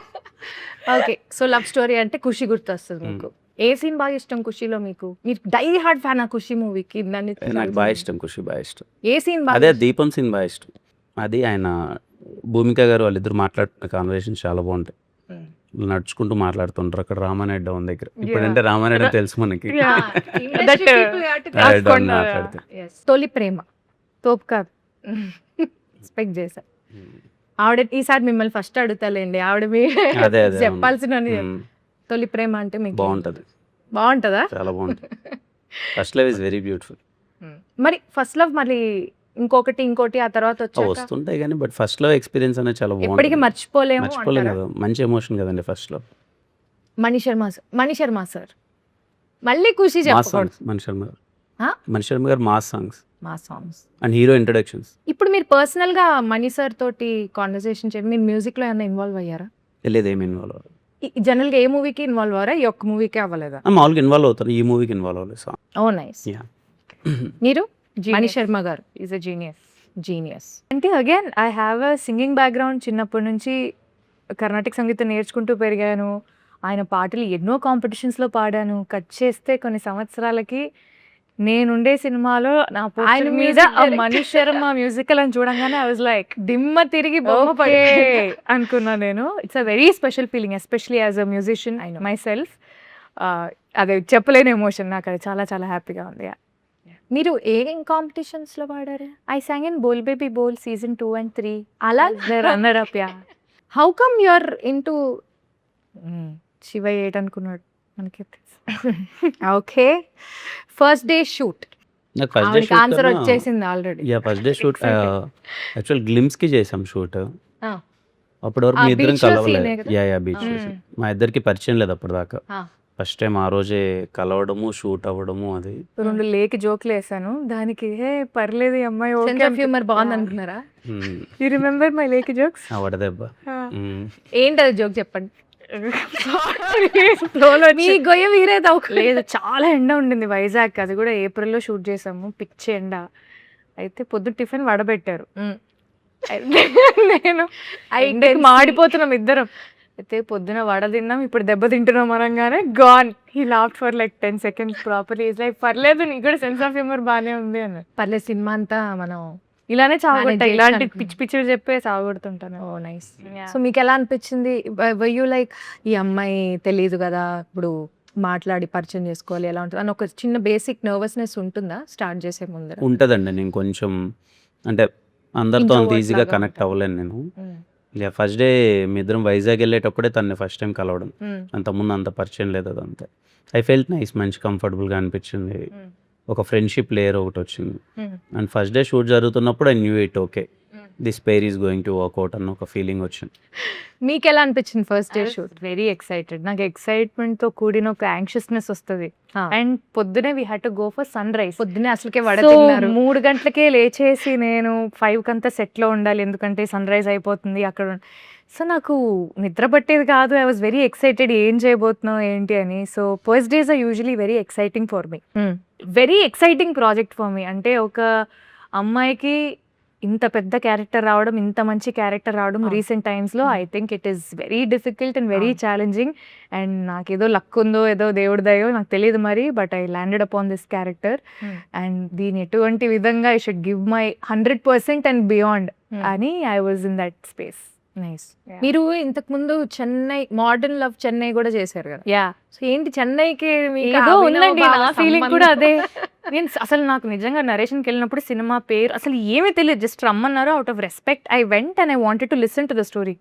Speaker 1: ఓకే, సో లవ్ స్టోరీ అంటే ఖుషి గుర్తొస్తుంది మీకు. ఏ సీన్ బాగా ఇష్టం ఖుషిలో మీకు? మీరు డై హార్డ్ ఫ్యాన్ ఆ ఖుషి మూవీకి? దాన్ని
Speaker 2: నాకు బాగా ఇష్టం ఖుషి, బాగా ఇష్టం.
Speaker 1: ఏ సీన్ బాగా
Speaker 2: అదే దీపం సీన్ బాగా ఇష్టం. అది ఆయన భూమిక గారు వాళ్ళిద్దరు మాట్లాడుతున్న కాన్వర్సేషన్ చాలా బాగుంటాయి. నడుచుకుంటూ మాట్లాడుతుంటారు అక్కడ రామానాయుడు డౌన్ దగ్గర. ఇప్పుడంటే రామానాయుడు తెలుసు మనకి. డౌన్ మాట్లాడితే
Speaker 1: తొలి ప్రేమ తోపు కాదు, ఎక్స్పెక్ట్ చేశా. ఆవిడ ఈసారి మిమ్మల్ని ఫస్ట్ అడుగుతాలేండి, ఆవిడ మీ
Speaker 2: అదే అదే
Speaker 1: చెప్పాల్సిన తొలి ప్రేమ అంటే మీకు
Speaker 2: బాగుంటది,
Speaker 1: బాగుంటుందా?
Speaker 2: చాలా బాగుంటుంది. First love is very beautiful.
Speaker 1: మరి ఫస్ట్ లవ్ మళ్ళీ ఇంకోటి ఆ తర్వాత వచ్చాక
Speaker 2: వస్తుంటాయి కానీ బట్ ఫస్ట్ లవ్ ఎక్స్పీరియన్స్ అనేది చాలా
Speaker 1: ఎప్పటికీ
Speaker 2: బాగుంటుంది.
Speaker 1: మర్చిపోలేము
Speaker 2: మర్చిపోలేం
Speaker 1: అంటారా?
Speaker 2: కదా, మంచి ఎమోషన్ కదండి first love.
Speaker 1: Mani Sharma sir మళ్ళీ ఖుషి
Speaker 2: మాస్
Speaker 1: చెప్పకూడదు.
Speaker 2: సాంగ్స్ మణిశర్మ గారు.
Speaker 1: ఆ?
Speaker 2: మణిశర్మ గారు మాస్ సాంగ్స్
Speaker 1: మా సాంగ్స్.
Speaker 2: And hero introductions.
Speaker 1: ఇప్పుడు మీరు పర్సనల్ గా మణి సార్ తోటి కాన్వర్సేషన్ చేయండి, మీరు మ్యూజిక్ లో ఏమైనా ఇన్వాల్వ్ అయ్యారా?
Speaker 2: లేదు, ఏమి ఇన్వాల్వ్ అవ్వదు.
Speaker 1: జనరల్ గా ఏ మూవీకి ఇన్వాల్వ్ అవ్వరా? ఈ ఒక్క మూవీకే అవ్వలేదా?
Speaker 2: మామూలుగా ఇన్వాల్వ్ అవుతాను, ఈ మూవీకి ఇన్వాల్వ్ అవ్వలేదు. సాంగ్
Speaker 1: ఓ నైస్. మీరు మణి శర్మ గారు
Speaker 3: ఈజ్ అ జీనియస్.
Speaker 1: జీనియస్.
Speaker 3: అంటే again I have a singing background. చిన్నప్పటి నుంచి కర్ణాటక సంగీతం నేర్చుకుంటూ పెరిగాను. ఆయన పాటలు ఎన్నో కాంపిటీషన్స్లో పాడాను. కట్ చేస్తే కొన్ని సంవత్సరాలకి నేనుండే సినిమాలో నా
Speaker 1: ఆయన
Speaker 3: ఆయన మీద
Speaker 1: music director.
Speaker 3: Mani Sharma musical అని చూడంగానే ఐ వాజ్ లైక్ దిమ్మ తిరిగి బొమ్మ పడే అనుకున్నా నేను. It's a very special feeling, especially as a musician my self. అదే చెప్పలేని ఎమోషన్, నాకు అది చాలా చాలా హ్యాపీగా ఉంది.
Speaker 1: మీరు ఏం కాంపిటీషన్స్ లో పాడారు?
Speaker 3: I sang in Bol Baby Bol season 2 and 3.
Speaker 1: అలా
Speaker 3: runner up. Ya.
Speaker 1: How come you're into
Speaker 3: Shiva 8 అనుకున్నాడు మనకి.
Speaker 1: ఓకే. ఫస్ట్ డే షూట్
Speaker 2: నాకు ఫస్ట్ డే
Speaker 1: ఆవిడకి ఆన్సర్ వచ్చేసింది already.
Speaker 2: First day shoot actual glimpse కి చేసాం షూట్. అప్పటి వరకు
Speaker 1: ఆ
Speaker 2: మీ ఇద్దరం
Speaker 1: beach లో
Speaker 2: కలవలేదు.
Speaker 1: scene ఏ కదా?
Speaker 2: బీచ్ మా ఇద్దరికి పరిచయం లేదు అప్పటిదాకా. ఫస్ట్ టైం ఆ రోజే కలవడము, షూట్ అవ్వడము. అది
Speaker 3: 2 లేకి జోక్లు వేసాను దానికి. హే పర్లేదు ఈ అమ్మాయి
Speaker 1: సెన్స్ ఆఫ్ హ్యూమర్ బాగుంది అనుకున్నారా?
Speaker 3: యు రిమెంబర్ మై లేకి జోక్స్?
Speaker 2: వడదెబ్బ.
Speaker 1: ఏంటది జోక్ చెప్పండి. మీ
Speaker 3: మీ
Speaker 1: గొయ్య వీరేది
Speaker 3: లేదు, చాలా ఎండ ఉండింది వైజాగ్. అది కూడా ఏప్రిల్లో షూట్ చేసాము, పిచ్చి ఎండ. అయితే పొద్దు టిఫిన్ వడబెట్టారు. నేను ఎండకి మాడిపోతున్నాం ఇద్దరం. అయితే పొద్దున వడ తిన్నాం, ఇప్పుడు దెబ్బ తింటున్నాం అనగానే gone. He laughed for like 10 seconds properly. Is like పర్లేదు నీకు కూడా సెన్స్ ఆఫ్ హ్యూమర్ బాగానే ఉంది అన్న.
Speaker 1: పర్లేదు, సినిమా అంతా మనం
Speaker 3: ఇలానే చావగొట్టా,
Speaker 1: Manage
Speaker 3: ఇలాంటి
Speaker 1: చేయొచ్చు
Speaker 3: పిచ్చి పిచ్చివి చెప్పే చావగొడుతుంటాను.
Speaker 1: ఓ నైస్. సో మీకు ఎలా అనిపించింది? యూ లైక్ ఈ అమ్మాయి తెలియదు కదా, ఇప్పుడు మాట్లాడి పరిచయం చేసుకోవాలి ఎలా ఉంటుంది అని ఒక చిన్న బేసిక్ నర్వస్నెస్ ఉంటుందా స్టార్ట్ చేసే ముందర?
Speaker 2: ఉంటుందండి. నేను కొంచెం అంటే అందరితో అంత
Speaker 1: Introvert
Speaker 2: ఈజీగా
Speaker 1: లాగా
Speaker 2: కనెక్ట్
Speaker 1: ఉంటారు.
Speaker 2: అవ్వలేను నేను. ఫస్ట్ డే మీ ఇద్దరం వైజాగ్ వెళ్ళేటప్పుడే తనని ఫస్ట్ టైం కలవడం. అంతకుముందు అంత పరిచయం లేదు, అదంతే. ఐ ఫెల్ట్ నైస్, మంచి కంఫర్టబుల్గా అనిపించింది. ఒక ఫ్రెండ్షిప్ లేయర్ ఒకటి వచ్చింది. అండ్ ఫస్ట్ డే షూట్ జరుగుతున్నప్పుడు I knew it okay this pair is going to work out అన్న ఒక ఫీలింగ్ వచ్చింది.
Speaker 1: మీకు ఎలా అనిపించింది first day shoot?
Speaker 3: Very excited. నాకు ఎక్సైట్మెంట్ తో కూడిన ఒక యాంగ్షియస్నెస్ వస్తుంది. అండ్ పొద్దునే we had to go for sunrise.
Speaker 1: పొద్దునే అసలుకే వడ తిన్నారు.
Speaker 3: 3 గంటలకే లేచేసి నేను 5 కంతా సెట్లో ఉండాలి, ఎందుకంటే సన్ రైజ్ అయిపోతుంది అక్కడ. సో నాకు నిద్ర పట్టేది కాదు. ఐ వాజ్ వెరీ ఎక్సైటెడ్, ఏం చేయబోతున్నావు ఏంటి అని. So first days are usually very exciting for me, very exciting project for me. అంటే ఒక అమ్మాయికి ఇంత పెద్ద క్యారెక్టర్ రావడం, ఇంత మంచి క్యారెక్టర్ రావడం రీసెంట్ టైమ్స్లో I think it is very difficult and very challenging. And నాకేదో లక్ ఉందో ఏదో దేవుడి దయో నాకు తెలియదు మరి, but I landed upon this character. And దీని ఎటువంటి విధంగా I should give my 100% and beyond అని I was in that space.
Speaker 1: Nice. మీరు ఇంతకు ముందు చెన్నై మోడర్న్ లవ్ చెన్నై కూడా చేశారు కదా.
Speaker 3: యా
Speaker 1: సో ఏంటి చెన్నైకి మీకు
Speaker 3: ఏదో
Speaker 1: అభినవ్
Speaker 3: ఉందండి,
Speaker 1: బావ
Speaker 3: నా ఫీలింగ్ కూడా
Speaker 1: సంబంధం?
Speaker 3: అదే. నేను అసలు నాకు నిజంగా నరేషన్కి వెళ్ళినప్పుడు సినిమా పేరు అసలు ఏమీ తెలియదు, జస్ట్ రమ్మన్నారు. Out of respect I went and I wanted to listen to the story.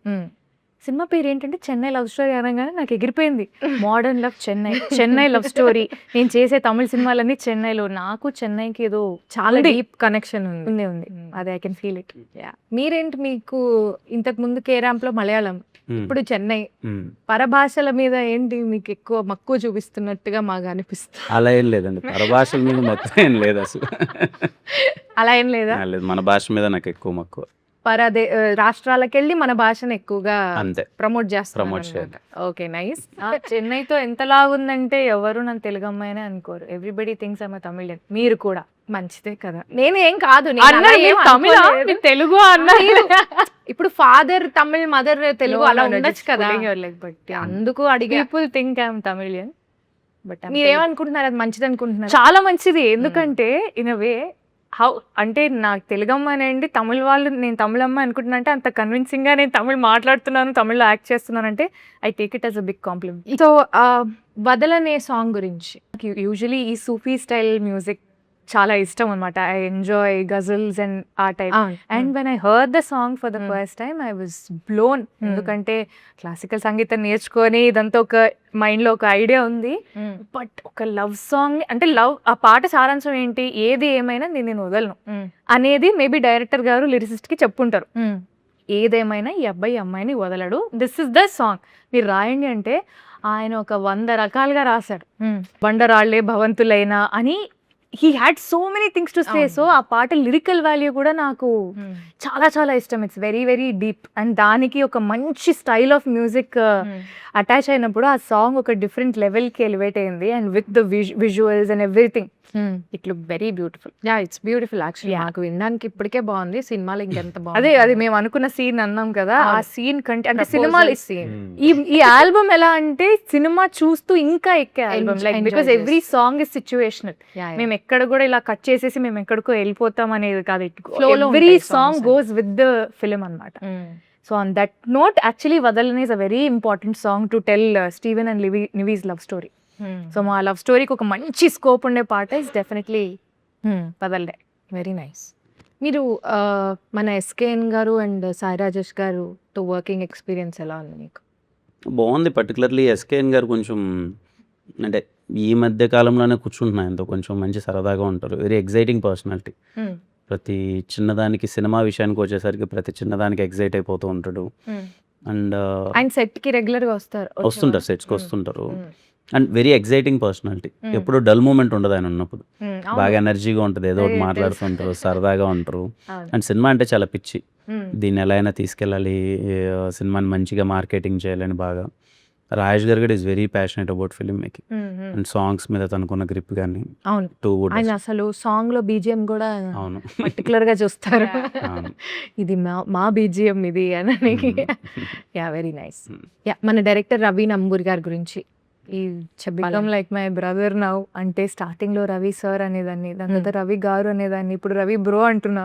Speaker 3: Cinema పేరు ఏంటంటే చెన్నై లవ్ స్టోరీ అనగానే నాకు ఎగిరిపోయింది. Modern love Chennai, Chennai love story. నేను చేసే తమిళ సినిమాలన్నీ చెన్నైలో. నాకు చెన్నైకి ఏదో
Speaker 1: చాలా
Speaker 3: ఉంది.
Speaker 1: డీప్ కనెక్షన్ ఉంది.
Speaker 3: ఉంది. అదే ఐ కెన్ ఫీల్ ఇట్.
Speaker 1: మీరేంటి, మీకు ఇంతకు ముందు కేరాంప్ లో మలయాళం,
Speaker 2: మ్మ్.
Speaker 1: ఇప్పుడు చెన్నై,
Speaker 2: మ్మ్.
Speaker 1: పరభాషల మీద ఏంటి మీకు ఎక్కువ మక్కువ చూపిస్తున్నట్టుగా మాకు అనిపిస్తుంది.
Speaker 2: అలా ఏం లేదండి, పరభాషల మీద మొత్తం ఏం లేదు అసలు.
Speaker 1: అలా ఏం లేదా?
Speaker 2: లేదు, మన భాష మీద నాకు ఎక్కువ మక్కువ
Speaker 1: రాష్ట్రాలకు వెళ్ళి మన భాషను ఎక్కువగా
Speaker 2: అంతే.
Speaker 1: ప్రమోట్
Speaker 2: Promote
Speaker 1: చేస్తారు. Okay, nice.
Speaker 3: చెన్నైతో ఎంతలాగుందంటే ఎవరు నన్ను తెలుగు అమ్మాయినే అనుకోరు. Everybody thinks I'm Tamilan. మీరు కూడా
Speaker 1: మంచిదే కదా. నేను ఏం కాదు, నేను
Speaker 3: అన్నా,
Speaker 1: అలా ఏం
Speaker 3: మీరు తమిళ,
Speaker 1: అనుకోలేదు.
Speaker 3: మీరు తెలుగు అన్నా.
Speaker 1: ఇప్పుడు ఫాదర్ తమిళ్, మదర్ తెలుగు అలా ఉండొచ్చు కదా,
Speaker 3: బట్
Speaker 1: అందుకు అడిగా.
Speaker 3: People think I'm Tamilian, but
Speaker 1: మీరేమనుకుంటున్నారు, అది మంచిది అనుకుంటున్నారు?
Speaker 3: చాలా మంచిది. ఎందుకంటే ఇన్ వే హౌ అంటే నాకు తెలుగు అమ్మాయినండి, తమిళ వాళ్ళు నేను తమిళ అమ్మాయి అనుకుంటున్నా అంటే అంత కన్విన్సింగ్ గా నేను తమిళ్ మాట్లాడుతున్నాను, తమిళ్లో యాక్ట్ చేస్తున్నాను అంటే I take it as a big compliment.
Speaker 1: So Vadalane song గురించి.
Speaker 3: యూజువలీ ఈ సూఫీ స్టైల్ మ్యూజిక్ చాలా ఇష్టం అనమాట. ఐ ఎంజాయ్ గజల్స్ అండ్ ఆ type. And when I heard the song for the first time I was blown. ఎందుకంటే క్లాసికల్ సంగీతం నేర్చుకొని ఇదంతా ఒక మైండ్ లో ఒక ఐడియా ఉంది, బట్ ఒక లవ్ సాంగ్ అంటే లవ్, ఆ పాట సారాంశం ఏంటి, ఏది ఏమైనా నేను వదలను అనేది మేబీ డైరెక్టర్ గారు లిరిసిస్ట్ కి చెప్పుంటారు. ఏదేమైనా ఈ అబ్బాయి అమ్మాయిని వదలడు, దిస్ ఇస్ ద సాంగ్, మీరు రాయండి అంటే ఆయన ఒక 100 రకాలుగా రాశాడు. బండరాళ్లే భవంతులైనా అని he had so many things to say. So ఆ పాట లిరికల్ వాల్యూ కూడా నాకు చాలా చాలా ఇష్టం. It's very very deep. And దానికి ఒక మంచి స్టైల్ ఆఫ్ మ్యూజిక్ అటాచ్ అయినప్పుడు ఆ సాంగ్ ఒక డిఫరెంట్ లెవెల్కి ఎలివేట్ అయింది. And with the visuals and everything it look very beautiful.
Speaker 1: Yeah, it's beautiful actually. నాకు వినడానికి ఇప్పటికే బాగుంది, సినిమాలో ఇంకెంత బాగుంది.
Speaker 3: అదే మేము అనుకున్న సీన్ అన్నాం కదా, ఆ సీన్ కంటే అంటే సినిమా
Speaker 1: scene.
Speaker 3: ఈ ఆల్బమ్ ఎలా అంటే సినిమా చూస్తూ ఇంకా ఎక్కే album, like
Speaker 1: Enjoy
Speaker 3: because every song is situational. మేము ఎక్కడ కూడా ఇలా కట్ చేసేసి మేము ఎక్కడికో వెళ్ళిపోతాం అనేది కాదు.
Speaker 1: Flow లో
Speaker 3: ఎవ్రీ
Speaker 1: ఉంటాయి
Speaker 3: song
Speaker 1: songs.
Speaker 3: Goes with the film అన్నమాట. So on that note actually Vadalani is a very important song to tell Steven and Nivi's love story. So మా లవ్ స్టోరీకి ఒక మంచి స్కోప్ ఉండే పాట ఇస్ డెఫినెట్లీ వదలడే.
Speaker 1: Very nice. మీరు మన ఎస్కేఎన్ గారు అండ్ సాయి రాజేష్ గారుతో వర్కింగ్ ఎక్స్పీరియన్స్ ఎలా ఉంది మీకు?
Speaker 2: బాగుంది. పర్టికులర్లీ ఎస్కేఎన్ గారు కొంచెం అంటే ఈ మధ్య కాలంలోనే కూర్చుంటున్నా ఆయనతో, కొంచెం మంచి సరదాగా ఉంటారు. Very exciting personality. ప్రతి చిన్నదానికి, సినిమా విషయానికి వచ్చేసరికి ప్రతి చిన్నదానికి ఎగ్జైట్ అయిపోతూ ఉంటాడు. అండ్
Speaker 1: ఆయన సెట్ కి రెగ్యులర్ గా
Speaker 2: వస్తుంటారు, సెట్స్కి వస్తుంటారు. And very exciting personality. ఎప్పుడు డల్ మూమెంట్ ఉండదు ఆయన ఉన్నప్పుడు. బాగా ఎనర్జీగా ఉంటుంది, ఏదో ఒకటి మాట్లాడుతుంటారు, సరదాగా ఉంటారు. అండ్ సినిమా అంటే చాలా పిచ్చి. దీన్ని ఎలా అయినా తీసుకెళ్ళాలి, సినిమాని మంచిగా మార్కెటింగ్ చేయాలని బాగా. రాజేష్ గారు కూడా is very passionate about film making and songs మీద తనకున్న గ్రిప్ కానీ
Speaker 1: అవును.
Speaker 2: టూ వుడ్.
Speaker 1: ఆయన అసలు సాంగ్ లో బీజిఎం కూడా
Speaker 2: అవును.
Speaker 1: పర్టికులర్ గా చూస్తారు.
Speaker 2: అవును.
Speaker 1: ఇది మా బీజిఎం ఇది అని. Yeah, very nice. యా, మన డైరెక్టర్ రవి నంబూరి గారి గురించి.
Speaker 3: ఈ become like my brother now. అంటే స్టార్టింగ్ లో రవి సార్ అనేదాన్ని, దాని తర్వాత రవి గారు అనేదాన్ని, ఇప్పుడు రవి బ్రో అంటున్నా.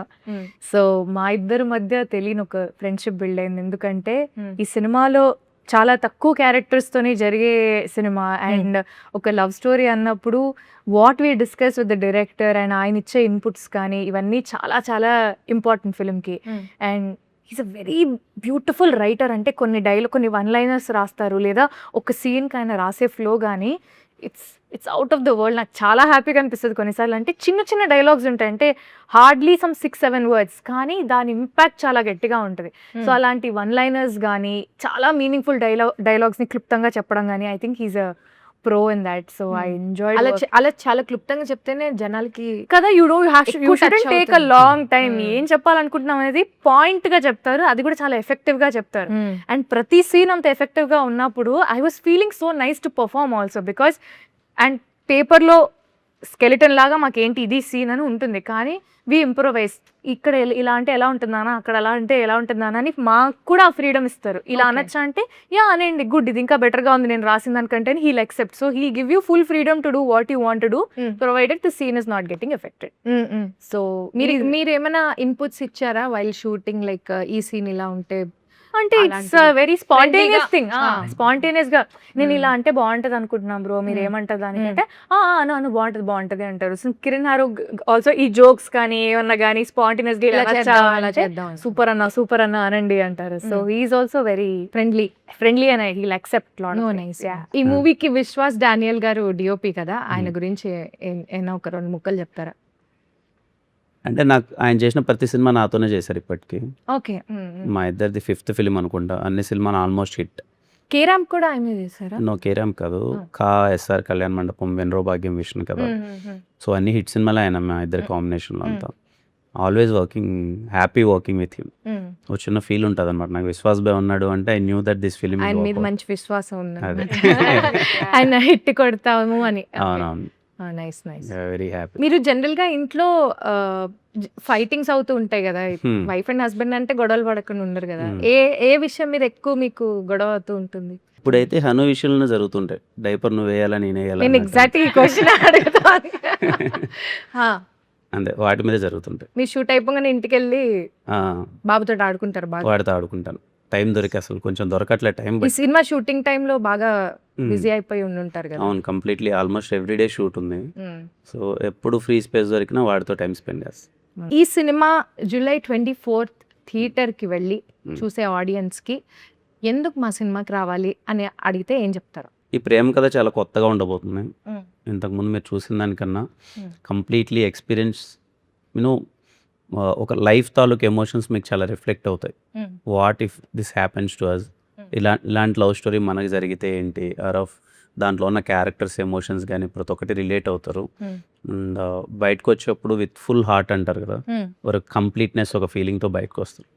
Speaker 3: సో మా ఇద్దరి మధ్య తెలియని ఒక ఫ్రెండ్షిప్ బిల్డ్ అయింది. ఎందుకంటే ఈ సినిమాలో చాలా తక్కువ క్యారెక్టర్స్ తోని జరిగే సినిమా అండ్ ఒక లవ్ స్టోరీ అన్నప్పుడు what we discuss with the director and ఆయన ఇచ్చే ఇన్పుట్స్ కానీ ఇవన్నీ చాలా చాలా ఇంపార్టెంట్ ఫిల్మ్కి. And is a very beautiful writer. అంటే కొన్ని వన్ లైనర్స్ రాస్తారు, లేదా ఒక సీన్కి ఆయన రాసే ఫ్లో కానీ it's out of the world. నాకు చాలా హ్యాపీగా అనిపిస్తుంది కొన్నిసార్లు. అంటే చిన్న చిన్న డైలాగ్స్ ఉంటాయి, అంటే హార్డ్లీ సమ్ 6-7 వర్డ్స్, కానీ దాని ఇంపాక్ట్ చాలా గట్టిగా ఉంటుంది. సో అలాంటి వన్ లైనర్స్ కానీ చాలా మీనింగ్ఫుల్ డైలాగ్స్ని క్లుప్తంగా చెప్పడం కానీ I think he's a pro in that. So I enjoy.
Speaker 1: అలా చాలా క్లుప్తంగా చెప్తేనే జనాలకి
Speaker 3: కదా, you shouldn't take a long time. ఏం చెప్పాలనుకుంటున్నాం అనేది పాయింట్ గా చెప్తారు, అది కూడా చాలా ఎఫెక్టివ్ గా చెప్తారు. అండ్ ప్రతి సీన్ అంత ఎఫెక్టివ్ గా ఉన్నప్పుడు I was feeling so nice to perform also. Because and పేపర్లో స్కెలిటన్ లాగా మాకేంటి ఇది సీన్ అని ఉంటుంది, కానీ వి ఇంప్రొవైజ్. ఇక్కడ ఇలా అంటే ఎలా ఉంటుందానా, అక్కడ అలా అంటే ఎలా ఉంటుందానా అని మాకు కూడా ఫ్రీడమ్ ఇస్తారు. ఇలా అనొచ్చా అంటే యా అనండి, గుడ్, ఇది ఇంకా బెటర్గా ఉంది నేను రాసిన దానికంటే, he'll accept. So he give you full freedom to do what you want to do, provided the scene is not getting affected. So
Speaker 1: మీరు ఏమైనా ఇన్పుట్స్ ఇచ్చారా వైల్ షూటింగ్, లైక్ ఈ సీన్ ఇలా ఉంటే
Speaker 3: అంటే ఇట్స్
Speaker 1: అలాంటివి.
Speaker 3: వెరీ స్పాంటేనియస్
Speaker 1: Friendly-గా.
Speaker 3: థింగ్.
Speaker 1: ఆ.
Speaker 3: స్పాంటేనియస్ గా నేను
Speaker 1: Hmm.
Speaker 3: ఇలా అంటే బాగుంటది అనుకుంటున్నాం బ్రో, మీరు ఏమంటారు దానికంటే అను బాగుంటది అంటారు. సో కిరణ్ హారు ఆల్సో ఈ జోక్స్ కానీ ఏమన్నా కానీ స్పాంటేనియస్ గా
Speaker 1: ఇలా చేద్దాం, అలా చేద్దాం.
Speaker 3: సూపర్ అన్న అనండి అంటారు. So he's also very friendly and he'll accept lot
Speaker 1: No, nice. ఈ మూవీకి విశ్వాస్ డానియల్ గారు డిఓపి కదా, ఆయన గురించి ఏమైనా ఒక 2 ముక్కలు చెప్తారా?
Speaker 2: అంటే నాకు ఆయన చేసిన ప్రతి సినిమా నాతోనే చేశారు ఇప్పటికీ.
Speaker 1: ఓకే.
Speaker 2: మా ఇద్దరిది 5th ఫిలిం అనుకుంటా. అన్ని సినిమాలు ఆల్మోస్ట్ హిట్.
Speaker 1: కేరామ్ కూడా ఆయన చేశారా?
Speaker 2: నో కేరామ్ కాదు, కా ఎస్ఆర్ కళ్యాణ్ మండపం, వెన్రో భాగ్యం, విష్ణు కదా. సో అన్ని హిట్ సినిమాలే ఆయన మా ఇద్దరి కాంబినేషన్లో అంతా. Always working, happy working with him. ఒక చిన్న ఫీల్ ఉంటుంది అనమాట నాకు. విశ్వాస్ బాయ్ ఉన్నాడు అంటే I knew that this film.
Speaker 1: ఆయన మీద మంచి విశ్వాసం ఉంది.
Speaker 2: అదే.
Speaker 1: ఆయన హిట్ కొడతాము అని.
Speaker 2: అవునవును,
Speaker 1: నైస్ నైస్.
Speaker 2: Very happy.
Speaker 1: మీరు జనరల్ గా ఇంట్లో ఫైటింగ్స్ అవుతూ ఉంటాయి కదా, వైఫ్ అండ్ హస్బెండ్ అంటే గొడవలు పడకుండా ఉండరు కదా, ఏ విషయం మీద ఎక్కువ మీకు గొడవ అవుతూ ఉంటుంది?
Speaker 2: ఇప్పుడైతే హను విషయంలో జరుగుతుంటాయి. డైపర్ నువ్వు వేయాలా నేను వేయాలా
Speaker 1: నేను ఎగ్జాక్ట్ ఈ క్వశ్చన్ అడుగుతాను.
Speaker 2: అంతే, వాటి మీద జరుగుతుంటాయి.
Speaker 1: మీరు షూట్ అయిపోగానే ఇంటికి వెళ్ళి
Speaker 2: ఆ,
Speaker 1: బాబుతో ఆడుకుంటారు బాగా?
Speaker 2: వాడితో ఆడుకుంటాను. టైం దొరికి అసలు కొంచెం దొరకట్లే టైం.
Speaker 1: ఈ సినిమా షూటింగ్ టైంలో బాగా బిజీ అయిపోయి ఉంటారు కదా.
Speaker 2: అవును, కంప్లీట్లీ ఆల్మోస్ట్ ఎవ్రీడే షూట్ ఉంది. సో ఎప్పుడు ఫ్రీ స్పేస్ దొరికినా వాడితో టైం స్పెండ్ చేస్తాను.
Speaker 1: ఈ సినిమా July 24th థియేటర్కి వెళ్ళి చూసే ఆడియన్స్కి ఎందుకు మా సినిమాకి రావాలి అని అడిగితే ఏం చెప్తారు?
Speaker 2: ఈ ప్రేమ కథ చాలా కొత్తగా ఉండబోతుంది. ఇంతకుముందు మీరు చూసిన దానికన్నా కంప్లీట్లీ ఎక్స్పీరియన్స్, యూనో ఒక లైఫ్ తాలూకు ఎమోషన్స్ మీకు చాలా రిఫ్లెక్ట్ అవుతాయి. What if this happens to us, ఇలాంటి లవ్ స్టోరీ మనకి జరిగితే ఏంటి, ఆర్ ఆఫ్ దాంట్లో ఉన్న క్యారెక్టర్స్ ఎమోషన్స్ కానీ ప్రతి ఒక్కటి రిలేట్ అవుతారు. అండ్ బయటకు వచ్చేప్పుడు విత్ ఫుల్ హార్ట్ అంటారు కదా, ఒక కంప్లీట్నెస్, ఒక ఫీలింగ్తో బయటకు వస్తారు.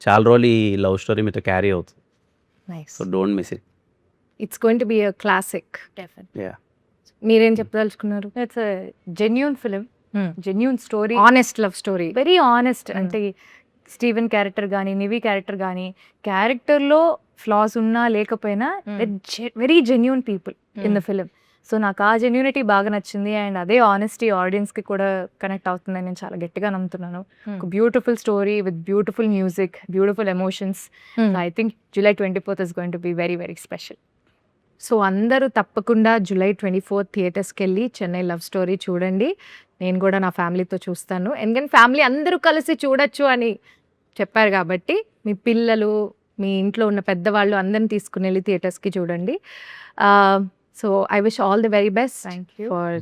Speaker 2: చాలా రోజులు ఈ లవ్ స్టోరీ మీతో క్యారీ అవుతుంది. So don't miss it.
Speaker 1: It's going to be a classic.
Speaker 2: Yeah,
Speaker 1: మీరేం చెప్పదలుచుకున్నారు?
Speaker 3: It's genuine film, genuine story,
Speaker 1: honest love story,
Speaker 3: very honest. అంటే స్టీవెన్ క్యారెక్టర్ కానీ నివి క్యారెక్టర్ కానీ క్యారెక్టర్లో ఫ్లాస్ ఉన్నా లేకపోయినా very genuine people in the film. So నాకు ఆ జెన్యూనిటీ బాగా నచ్చింది. అండ్ అదే ఆనెస్టీ ఆడియన్స్కి కూడా కనెక్ట్ అవుతుందని నేను చాలా గట్టిగా నమ్ముతున్నాను. ఒక beautiful story with beautiful music, beautiful emotions. I think July 24th is going to be very very special. So అందరూ తప్పకుండా July 24th థియేటర్స్కి వెళ్ళి చెన్నై లవ్ స్టోరీ చూడండి. నేను కూడా నా ఫ్యామిలీతో చూస్తాను, ఎందుకంటే ఫ్యామిలీ అందరూ కలిసి చూడొచ్చు అని చెప్పారు కాబట్టి మీ పిల్లలు, మీ ఇంట్లో ఉన్న పెద్దవాళ్ళు అందరిని తీసుకుని వెళ్ళి థియేటర్స్కి చూడండి. So I wish all the very best thank you
Speaker 1: for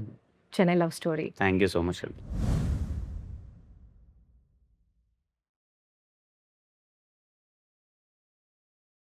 Speaker 1: Chennai love story.
Speaker 2: Thank you so much అండి.